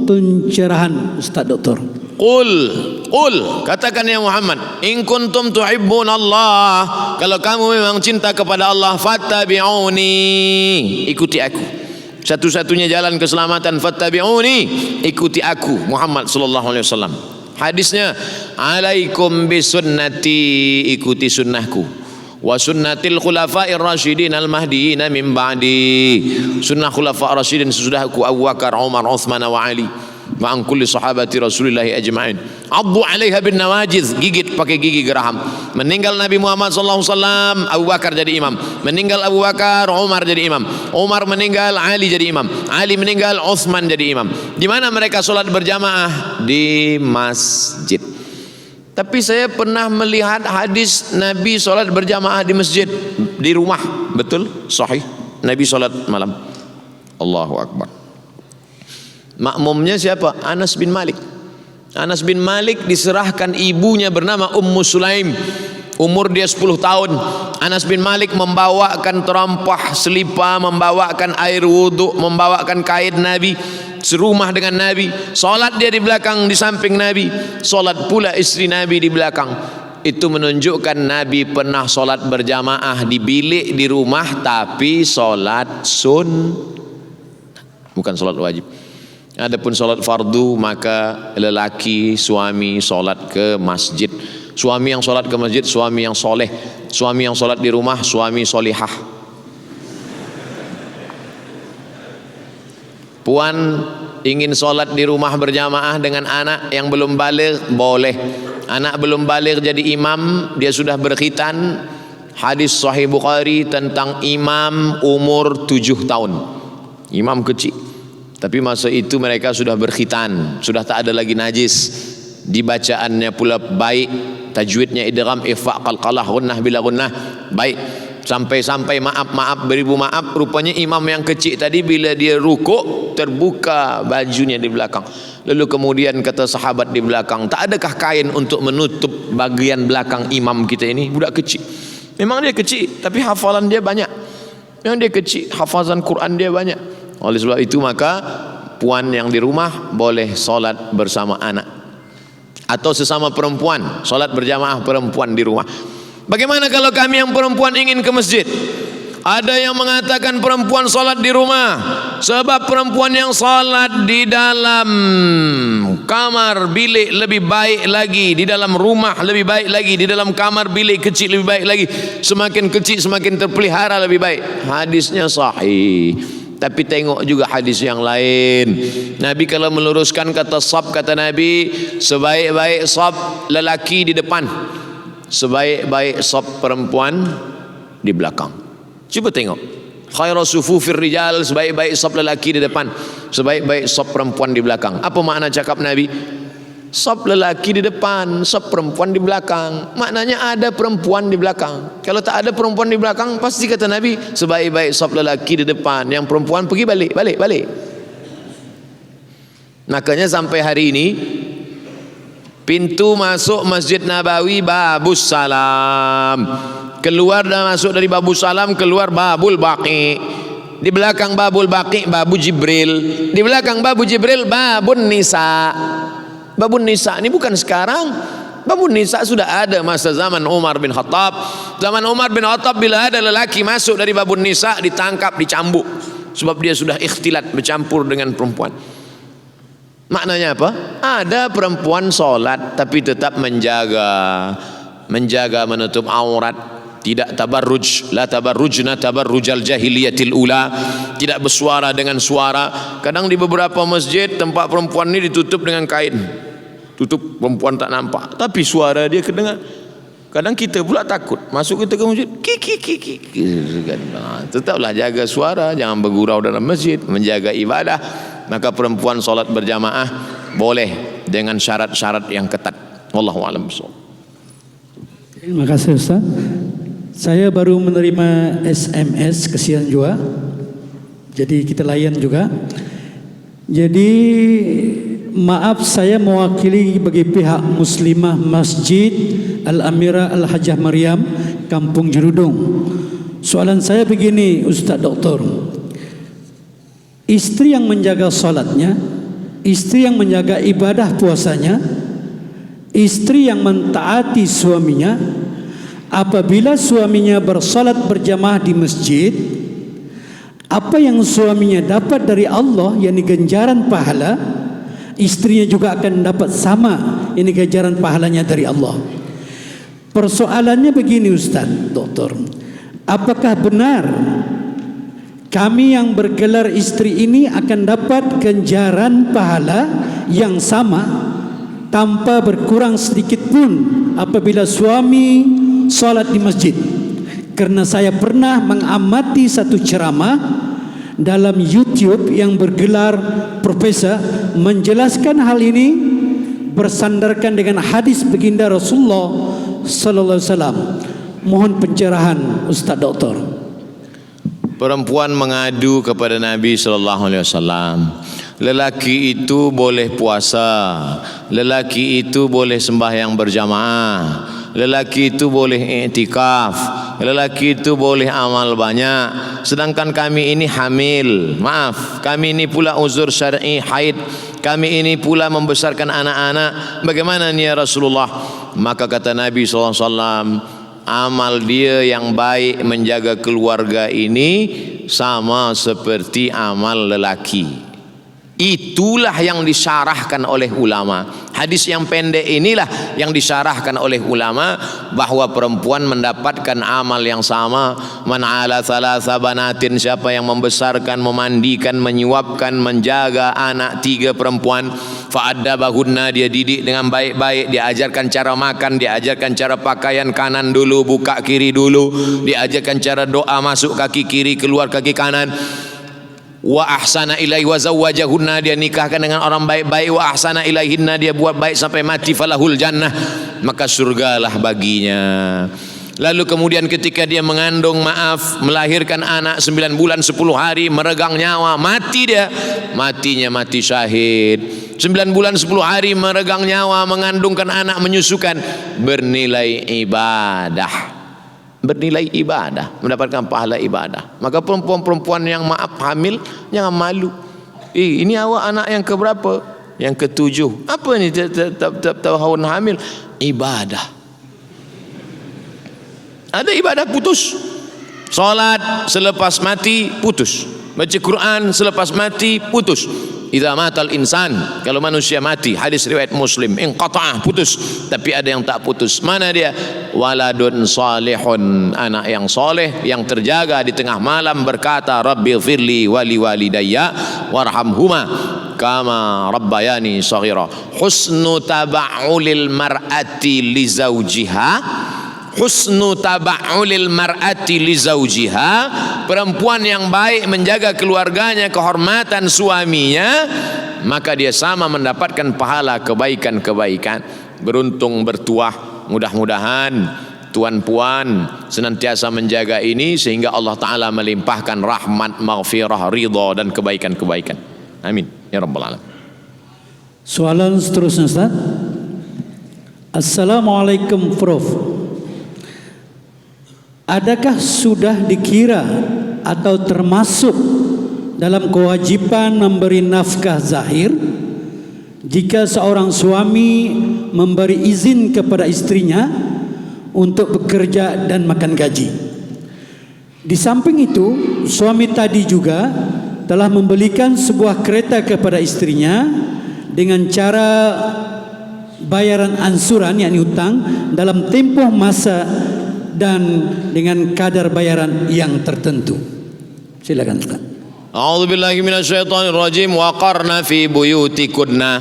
pencerahan Ustaz Doktor. Qul, katakan ya Muhammad, in kuntum tuhibbunallah, kalau kamu memang cinta kepada Allah, fattabi'uni, ikuti aku. Satu-satunya jalan keselamatan, fattabi'uni, ikuti aku Muhammad sallallahu alaihi wasallam. Hadisnya, alaikum bisunnati, ikuti sunnahku, wa sunnatil khulafa'ir rasyidin al-mahdiyyin min ba'di, sunnah khulafa' rasyidin sesudahku, Abu Bakar, Umar, Uthman wa Ali, ma'an kulli sahabati Rasulillah ajma'in. Addu 'alaiha bin nawajiz, gigit pakai gigi geraham. Meninggal Nabi Muhammad sallallahu alaihi wasallam, Abu Bakar jadi imam. Meninggal Abu Bakar, Umar jadi imam. Umar meninggal, Ali jadi imam. Ali meninggal, Utsman jadi imam. Di mana mereka salat berjamaah? Di masjid. Tapi saya pernah melihat hadis Nabi salat berjamaah di masjid, di rumah. Betul? Sahih. Nabi salat malam. Allahu Akbar. Makmumnya siapa? Anas bin Malik. Anas bin Malik diserahkan ibunya bernama Ummu Sulaim. Umur dia 10 tahun. Anas bin Malik membawakan terompah selipar, membawakan air wuduk, membawakan kain Nabi, serumah dengan Nabi. Solat dia di belakang, di samping Nabi. Solat pula istri Nabi di belakang. Itu menunjukkan Nabi pernah solat berjamaah di bilik di rumah, tapi solat bukan solat wajib. Adapun solat fardu, maka lelaki suami solat ke masjid. Suami yang solat ke masjid, suami yang soleh. Suami yang solat di rumah, suami solihah. Puan ingin solat di rumah berjamaah dengan anak yang belum baligh, boleh. Anak belum baligh jadi imam, dia sudah berkhitan. Hadis Sahih Bukhari tentang imam umur 7 tahun. Imam kecil, tapi masa itu mereka sudah berkhitan, sudah tak ada lagi najis. Dibacaannya pula baik, tajwidnya idgham, ikhfa, qalqalah, gunnah bila gunnah, baik. Sampai-sampai maaf beribu maaf, rupanya imam yang kecil tadi bila dia rukuk terbuka bajunya di belakang. Lalu kemudian kata sahabat di belakang, tak adakah kain untuk menutup bagian belakang imam kita ini? Budak kecil, memang dia kecil tapi hafalan dia banyak. Yang dia kecil, hafazan Quran dia banyak. Oleh sebab itu maka puan yang di rumah boleh solat bersama anak, atau sesama perempuan solat berjamaah perempuan di rumah. Bagaimana kalau kami yang perempuan ingin ke masjid? Ada yang mengatakan perempuan salat di rumah, sebab perempuan yang salat di dalam kamar bilik lebih baik lagi, di dalam rumah lebih baik lagi, di dalam kamar bilik kecil lebih baik lagi. Semakin kecil semakin terpelihara lebih baik. Hadisnya sahih. Tapi tengok juga hadis yang lain. Nabi kalau meluruskan kata sab, kata Nabi, sebaik-baik sab lelaki di depan, sebaik-baik saf perempuan di belakang. Cuba tengok, khairu sufufir rijal, sebaik-baik saf lelaki di depan, sebaik-baik saf perempuan di belakang. Apa makna cakap Nabi? Saf lelaki di depan, saf perempuan di belakang. Maknanya ada perempuan di belakang. Kalau tak ada perempuan di belakang, pasti kata Nabi, sebaik-baik saf lelaki di depan, yang perempuan pergi balik. Makanya sampai hari ini pintu masuk Masjid Nabawi Babus Salam, keluar dan masuk dari Babus Salam, keluar Babul Baqi. Di belakang Babul Baqi Babu Jibril, di belakang Babu Jibril Babun Nisa. Babun Nisa ini bukan sekarang. Babun Nisa sudah ada masa zaman Umar bin Khattab. Zaman Umar bin Khattab bila ada lelaki masuk dari Babun Nisa ditangkap, dicambuk, sebab dia sudah ikhtilat, bercampur dengan perempuan. Maknanya apa? Ada perempuan solat tapi tetap menjaga menutup aurat, tidak tabarruj, la tabarrujna tabarrujal jahiliyatil ula, tidak bersuara dengan suara. Kadang di beberapa masjid tempat perempuan ini ditutup dengan kain, tutup, perempuan tak nampak, tapi suara dia kedengar. Kadang kita pula takut masuk kita ke masjid, ki. Tetaplah jaga suara, jangan bergurau dalam masjid, menjaga ibadah. Maka perempuan solat berjamaah boleh dengan syarat-syarat yang ketat. Wallahu a'lam bishawab. Terima kasih Ustaz. Saya baru menerima SMS, kesian juga, jadi kita layan juga. Jadi maaf, saya mewakili bagi pihak Muslimah Masjid Al-Amirah Al-Hajjah Maryam, Kampung Jerudong. Soalan saya begini Ustaz Doktor, istri yang menjaga salatnya, istri yang menjaga ibadah puasanya, istri yang mentaati suaminya, apabila suaminya bersalat berjamaah di masjid, apa yang suaminya dapat dari Allah, yakni ganjaran pahala, istrinya juga akan dapat sama, yakni ganjaran pahalanya dari Allah. Persoalannya begini Ustaz Doktor, apakah benar kami yang bergelar istri ini akan dapat ganjaran pahala yang sama tanpa berkurang sedikit pun apabila suami salat di masjid? Karena saya pernah mengamati satu ceramah dalam YouTube yang bergelar Profesor menjelaskan hal ini bersandarkan dengan hadis baginda Rasulullah sallallahu alaihi wasallam. Mohon pencerahan Ustaz Doktor. Perempuan mengadu kepada Nabi sallallahu alaihi wasallam, lelaki itu boleh puasa, lelaki itu boleh sembahyang berjamaah, lelaki itu boleh i'tikaf, lelaki itu boleh amal banyak, sedangkan kami ini hamil, maaf, kami ini pula uzur syar'i haid, kami ini pula membesarkan anak-anak, bagaimana ni ya Rasulullah? Maka kata Nabi sallallahu alaihi wasallam, amal dia yang baik menjaga keluarga ini sama seperti amal lelaki. Itulah yang disyarahkan oleh ulama. Hadis yang pendek inilah yang disyarahkan oleh ulama, bahwa perempuan mendapatkan amal yang sama. Man ala thalatha banatin, siapa yang membesarkan, memandikan, menyuapkan, menjaga anak 3 perempuan, fa'addabahunna, dia didik dengan baik-baik, dia ajarkan cara makan, dia ajarkan cara pakaian, kanan dulu, buka kiri dulu, dia ajarkan cara doa, masuk kaki kiri, keluar kaki kanan. Wa ahsana ilaihi wa zawwajahunna, dia nikahkan dengan orang baik-baik. Wa ahsana ilaihinna, dia buat baik sampai mati, falahul jannah, maka surgalah baginya. Lalu kemudian ketika dia mengandung, melahirkan anak 9 bulan 10 hari, meregang nyawa, mati dia, matinya mati syahid. 9 bulan 10 hari meregang nyawa, mengandungkan anak, menyusukan, bernilai ibadah. Bernilai ibadah, mendapatkan pahala ibadah. Maka perempuan-perempuan yang hamil, jangan malu. Ini awak anak yang keberapa? Yang ke-7. Apa ni tahun hamil? Ibadah. Ada ibadah putus. Salat selepas mati putus. Baca Quran selepas mati putus. Idza matal insan, kalau manusia mati, hadis riwayat Muslim, inqata'ah, putus. Tapi ada yang tak putus. Mana dia? Waladun salihun, anak yang soleh, yang terjaga di tengah malam berkata, Rabbi firli wali walidayya warhamhuma kama rabbayani saghira. Husnu taba'ulil mar'ati li zawjiha, husnu taba'ulil mar'ati li zawjiha, perempuan yang baik menjaga keluarganya, kehormatan suaminya, maka dia sama mendapatkan pahala kebaikan-kebaikan. Beruntung bertuah. Mudah-mudahan tuan-puan senantiasa menjaga ini, sehingga Allah Ta'ala melimpahkan rahmat, maghfirah, ridha dan kebaikan-kebaikan. Amin ya rabbal alamin. Soalan seterusnya, Ustaz. Assalamualaikum Prof. Adakah sudah dikira atau termasuk dalam kewajiban memberi nafkah zahir jika seorang suami memberi izin kepada istrinya untuk bekerja dan makan gaji? Di samping itu, suami tadi juga telah membelikan sebuah kereta kepada istrinya dengan cara bayaran ansuran, yakni hutang, dalam tempoh masa dan dengan kadar bayaran yang tertentu. Silakan Ustaz. A'udzubillahi minasyaitonirrajim. Waqarna fi buyutikunna,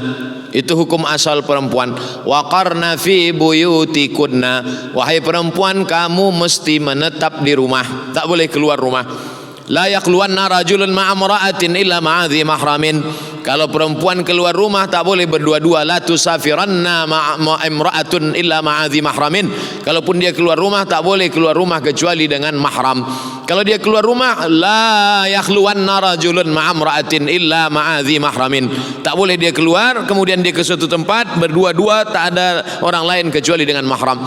itu hukum asal perempuan. Waqarna fi buyutikunna, wahai perempuan, kamu mesti menetap di rumah, tak boleh keluar rumah. La yaqluwanna rajulun ma'a imra'atin illa ma'a dhi mahramin. Kalau perempuan keluar rumah tak boleh berdua-dua. La tusafiranna ma'a imra'atun illa ma'a dhi mahramin. Kalaupun dia keluar rumah, tak boleh keluar rumah kecuali dengan mahram. Kalau dia keluar rumah, la yakhluwanna rajulun ma'a imra'atin illa ma'a dhi mahramin. Tak boleh dia keluar kemudian dia ke suatu tempat berdua-dua, tak ada orang lain kecuali dengan mahram.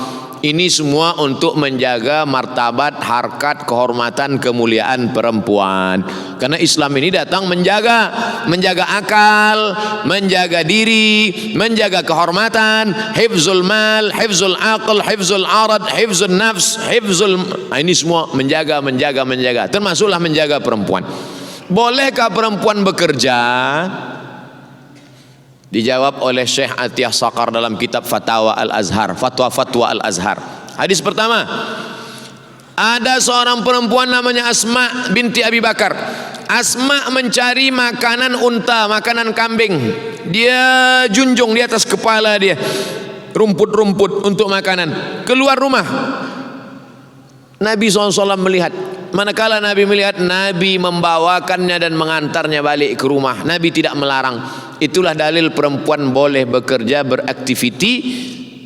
Ini semua untuk menjaga martabat, harkat, kehormatan, kemuliaan perempuan. Karena Islam ini datang menjaga akal, menjaga diri, menjaga kehormatan, hifzul mal, hifzul aql, hifzul arad, hifzul nafs, ini semua menjaga. Termasuklah menjaga perempuan. Bolehkah perempuan bekerja? Dijawab oleh Syekh Atiyah Saqar dalam kitab Fatwa Al-Azhar, Fatwa Al-Azhar. Hadis pertama, ada seorang perempuan namanya Asma binti Abi Bakar. Asma mencari makanan unta, makanan kambing. Dia junjung di atas kepala dia rumput-rumput untuk makanan. Keluar rumah, Nabi SAW melihat. Manakala Nabi melihat, Nabi membawakannya dan mengantarnya balik ke rumah. Nabi tidak melarang. Itulah dalil perempuan boleh bekerja, beraktiviti,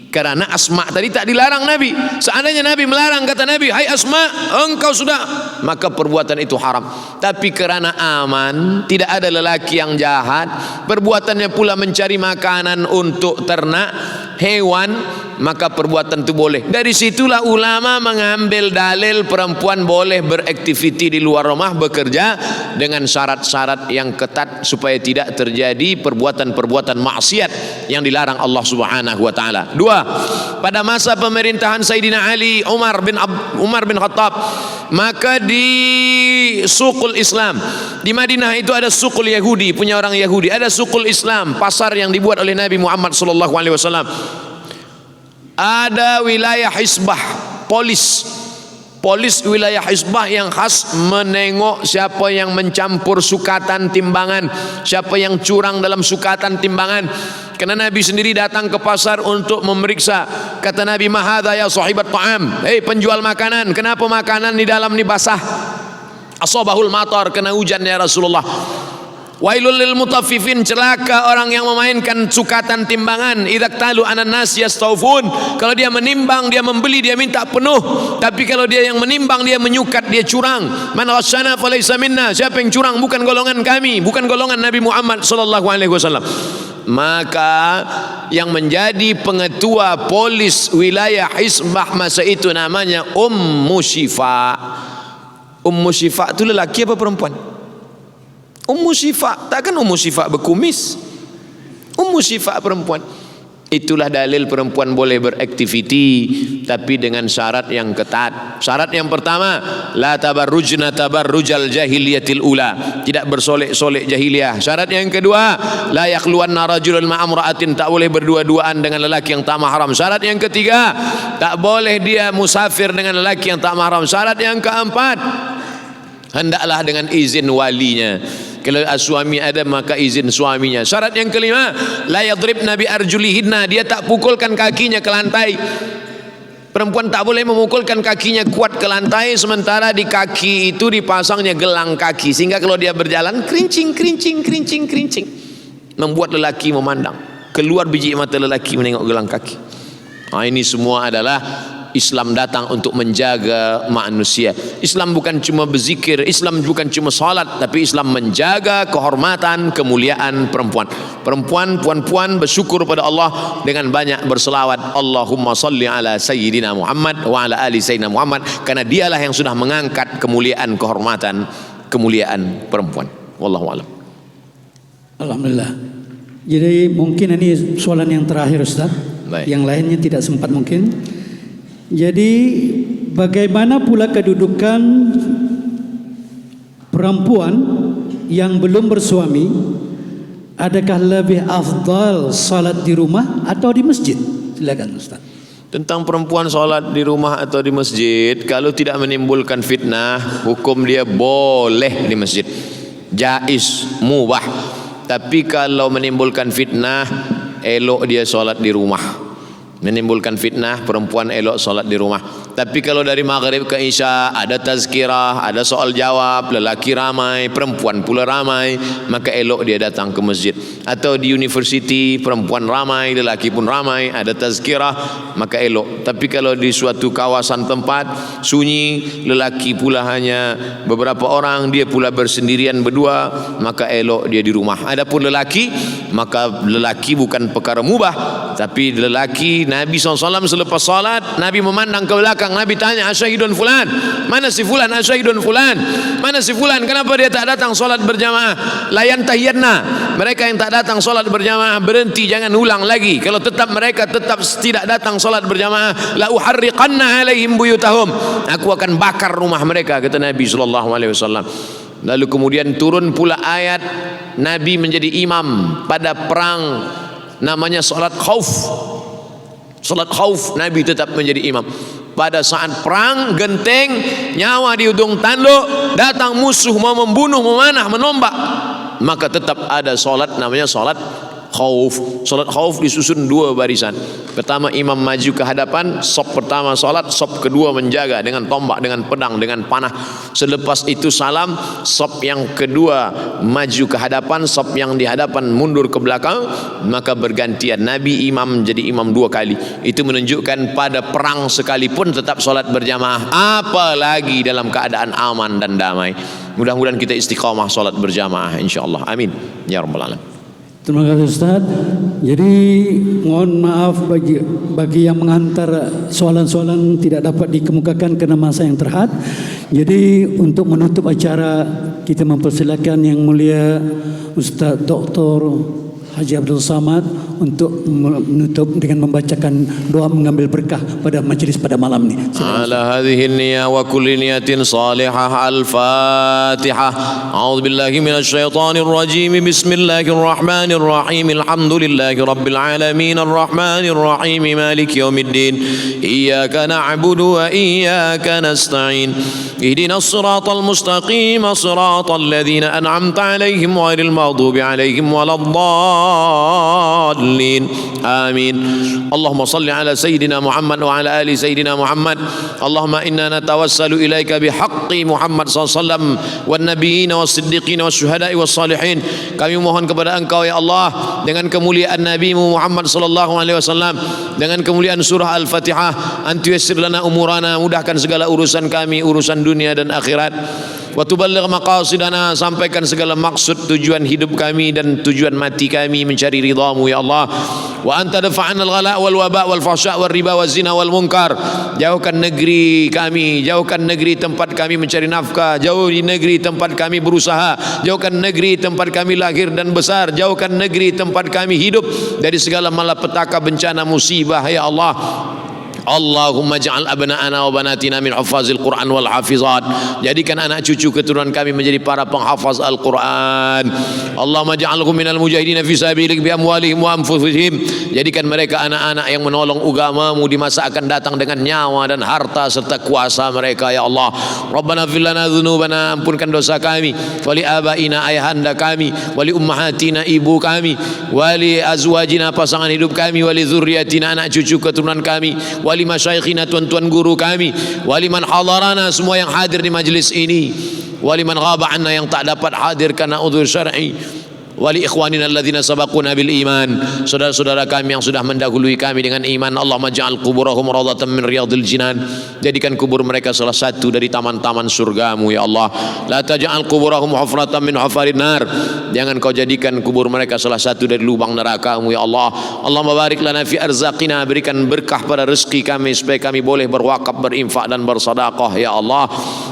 karena Asma tadi tak dilarang Nabi. Seandainya Nabi melarang, kata Nabi, hai Asma, engkau sudah, maka perbuatan itu haram. Tapi kerana aman, tidak ada lelaki yang jahat, perbuatannya pula mencari makanan untuk ternak, hewan, maka perbuatan itu boleh. Dari situlah ulama mengambil dalil perempuan boleh beraktiviti di luar rumah, bekerja dengan syarat-syarat yang ketat supaya tidak terjadi perbuatan-perbuatan maksiat yang dilarang Allah Subhanahu wa taala. Dua, pada masa pemerintahan Sayyidina Ali, Umar bin Khattab, maka di Suqul Islam di Madinah itu ada Suqul Yahudi, punya orang Yahudi, ada Suqul Islam, pasar yang dibuat oleh Nabi Muhammad sallallahu alaihi wasallam. Ada wilayah hisbah, polis wilayah hisbah yang khas menengok siapa yang mencampur sukatan timbangan, siapa yang curang dalam sukatan timbangan. Karena Nabi sendiri datang ke pasar untuk memeriksa. Kata Nabi, "Mahadha ya sahibat ta'am." Hei penjual makanan, kenapa makanan di dalam ni basah? Asabahul matar, kena hujan ya Rasulullah. Wailul lil mutaffifin, celaka orang yang memainkan sukatan timbangan. Idza talu anan nas yastaufun, kalau dia menimbang, dia membeli, dia minta penuh. Tapi kalau dia yang menimbang, dia menyukat, dia curang. Man ghasyana falaysa minna, siapa yang curang bukan golongan kami, bukan golongan Nabi Muhammad sallallahu alaihi wasallam. Maka yang menjadi pengetua polis wilayah hisbah masa itu namanya Ummu Syifa. Ummu Syifa itu lelaki apa perempuan? Ummu Syifa, takkan Ummu Syifa berkumis? Ummu Syifa perempuan. Itulah dalil perempuan boleh beraktiviti, tapi dengan syarat yang ketat. Syarat yang pertama, la tabarrujna tabarrujal jahiliyatil ula, tidak bersolek-solek jahiliyah. Syarat yang kedua, la yakhluwanna rajulun ma'amra'atin, tak boleh berdua-duaan dengan lelaki yang tak mahram. Syarat yang ketiga, tak boleh dia musafir dengan lelaki yang tak mahram. Syarat yang keempat, hendaklah dengan izin walinya. Kalau suami ada maka izin suaminya. Syarat yang kelima, la yadribna bi arjulihinna, dia tak pukulkan kakinya ke lantai. Perempuan tak boleh memukulkan kakinya kuat ke lantai, sementara di kaki itu dipasangnya gelang kaki, sehingga kalau dia berjalan kerincing, membuat lelaki memandang, keluar biji mata lelaki menengok gelang kaki. Ini semua adalah Islam datang untuk menjaga manusia. Islam bukan cuma berzikir, Islam bukan cuma salat, tapi Islam menjaga kehormatan, kemuliaan perempuan. Puan-puan bersyukur pada Allah dengan banyak berselawat, Allahumma salli ala sayyidina Muhammad wa ala ali sayyidina Muhammad, karena dialah yang sudah mengangkat kemuliaan, kehormatan, kemuliaan perempuan. Wallahu a'lam. Alhamdulillah. Jadi mungkin ini soalan yang terakhir Ustaz. Baik. Yang lainnya tidak sempat mungkin. Jadi bagaimana pula kedudukan perempuan yang belum bersuami? Adakah lebih afdal salat di rumah atau di masjid? Silakan Ustaz. Tentang perempuan salat di rumah atau di masjid, kalau tidak menimbulkan fitnah, hukum dia boleh di masjid, jaiz, mubah. Tapi kalau menimbulkan fitnah, elok dia salat di rumah. Menimbulkan fitnah, perempuan elok solat di rumah. Tapi kalau dari maghrib ke isya ada tazkirah, ada soal jawab, lelaki ramai, perempuan pula ramai, maka elok dia datang ke masjid. Atau di universiti, perempuan ramai, lelaki pun ramai, ada tazkirah, maka elok. Tapi kalau di suatu kawasan tempat sunyi, lelaki pula hanya beberapa orang, dia pula bersendirian berdua, maka elok dia di rumah. Adapun lelaki, maka lelaki bukan perkara mubah, tapi lelaki, Nabi SAW selepas salat, Nabi memandang ke belakang, Nabi tanya, asyahidun fulan, mana si fulan, asyahidun fulan, mana si fulan, kenapa dia tak datang salat berjamaah? Layan tahiyadna, mereka yang tak datang salat berjamaah berhenti, jangan ulang lagi. Kalau mereka tetap tidak datang salat berjamaah, la uharriqanna alaihim buyutahum, aku akan bakar rumah mereka, kata Nabi SAW. Lalu kemudian turun pula ayat, Nabi menjadi imam pada perang namanya salat khauf. Salat khauf, Nabi tetap menjadi imam. Pada saat perang, genteng, nyawa di ujung tanduk, datang musuh mau membunuh, memanah, menombak, maka tetap ada salat namanya salat khauf. Salat khauf disusun dua barisan. Pertama imam maju ke hadapan, sop pertama salat, sop kedua menjaga dengan tombak, dengan pedang, dengan panah. Selepas itu salam, sop yang kedua maju ke hadapan, sop yang di hadapan mundur ke belakang, maka bergantian. Nabi imam jadi imam dua kali. Itu menunjukkan pada perang sekalipun tetap salat berjamaah, apalagi dalam keadaan aman dan damai. Mudah-mudahan kita istiqamah salat berjamaah insyaallah. Amin ya rabbal alamin. Terima kasih Ustaz. Jadi mohon maaf bagi yang mengantar soalan-soalan tidak dapat dikemukakan kerana masa yang terhad. Jadi untuk menutup acara kita mempersilakan Yang Mulia Ustaz Dr. Haji Abdul Samad untuk menutup dengan membacakan doa mengambil berkah pada majlis pada malam ini. Ala hadhihi niyya wa kulli niyatin salihah. Al-Fatihah. A'udzu billahi minasy syaithanir rajim. Bismillahirrahmanirrahim. Alhamdulillahi rabbil alamin arrahmanir rahim maliki yaumiddin. Iyyaka na'budu wa iyyaka nasta'in. Ihdinas siratal mustaqim siratal ladzina an'amta 'alaihim ghairil maghdubi 'alaihim waladdallin. Amin. Allahumma salli ala sayyidina Muhammad wa ala ali sayyidina Muhammad. Allahumma inna natawassalu ilaika bihaqqi Muhammad sallallahu alaihi wasallam wan nabiyyin was-siddiqin wasyuhada'i was-salihin. Kami mohon kepada Engkau ya Allah dengan kemuliaan Nabi-Mu Muhammad sallallahu alaihi wasallam, dengan kemuliaan surah Al-Fatihah, antu yassir lana umurana, mudahkan segala urusan kami, urusan dunia dan akhirat. Wa tuballigh maqasidana, sampaikan segala maksud tujuan hidup kami dan tujuan mati kami mencari ridha-Mu ya Allah. Wa anta dafa'ana al-ghala wal waba wal fahsya wal riba wal zina wal munkar. Jauhkan negeri kami, jauhkan negeri tempat kami mencari nafkah, jauhi negeri tempat kami berusaha, jauhkan negeri tempat kami lahir dan besar, jauhkan negeri tempat kami hidup dari segala malapetaka, bencana, musibah ya Allah. Allahumma ja'al abna'ana wa banatina min hufazil Quran wal hafizat. Jadikan anak cucu keturunan kami menjadi para penghafaz Al-Quran. Allahumma ja'alhum minal mujahidin fi sabilik bi amwalihim wa anfusihim. Jadikan mereka anak-anak yang menolong agama-Mu di masa akan datang dengan nyawa dan harta serta kuasa mereka ya Allah. Rabbana ighfir lana dzunubana, ampunkan dosa kami, wali abaina, ayahanda kami, wali ummahatina, ibu kami, wali azwajina, pasangan hidup kami, wali dzurriyyatina, anak cucu keturunan kami, wali masyayikhina, tuan-tuan guru kami, wali man hadarana, semua yang hadir di majlis ini, wali man ghaba anna, yang tak dapat hadir karena udhur syar'i, wali ikhwanina alladzina sabaquna bil iman, saudara-saudara kami yang sudah mendahului kami dengan iman. Allahumma ja'al kuburahum rawdatan min riyadil jinan. Jadikan kubur mereka salah satu dari taman-taman surga-Mu ya Allah. La taj'al kuburahum hufratan min hufarin nar. Jangan Kau jadikan kubur mereka salah satu dari lubang neraka-Mu ya Allah. Allahumma barik lana fi arzaqina, berikan berkah pada rezeki kami supaya kami boleh berwakaf, berinfak dan bersedekah ya Allah.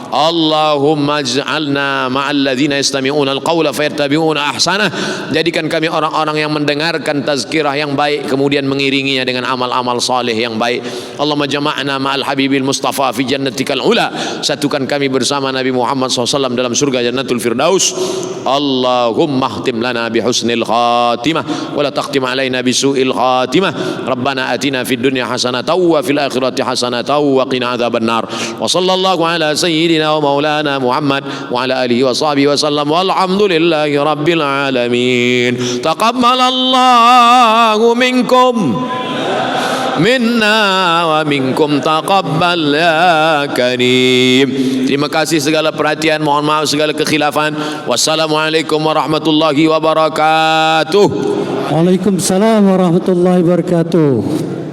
Allahumma ij'alna ma'al ladzina yastami'una al-qawla fayattabi'una ahsanah. Jadikan kami orang-orang yang mendengarkan tazkirah yang baik kemudian mengiringinya dengan amal-amal saleh yang baik. Allahumma jama'na ma'al habibil mustafa fi jannatikal ula. Satukan kami bersama Nabi Muhammad SAW dalam surga Jannatul Firdaus. Allahumma khtim lana bihusnil khatimah wa la takhtim alaina bisu'il khatimah. Rabbana atina fid dunya hasanatan wa fil akhirati hasanatan wa qina adzabannar. Wa sallallahu ala sayyidina wa maulana Muhammad wa ala alihi wa sahbihi wa sallam. Walhamdulillahi rabbil alamin. Taqabbalallahu minkum minna wa minkum taqabbal ya karim. Terima kasih segala perhatian, mohon maaf segala kekhilafan. Wassalamualaikum warahmatullahi wabarakatuh. Waalaikumsalam warahmatullahi wabarakatuh.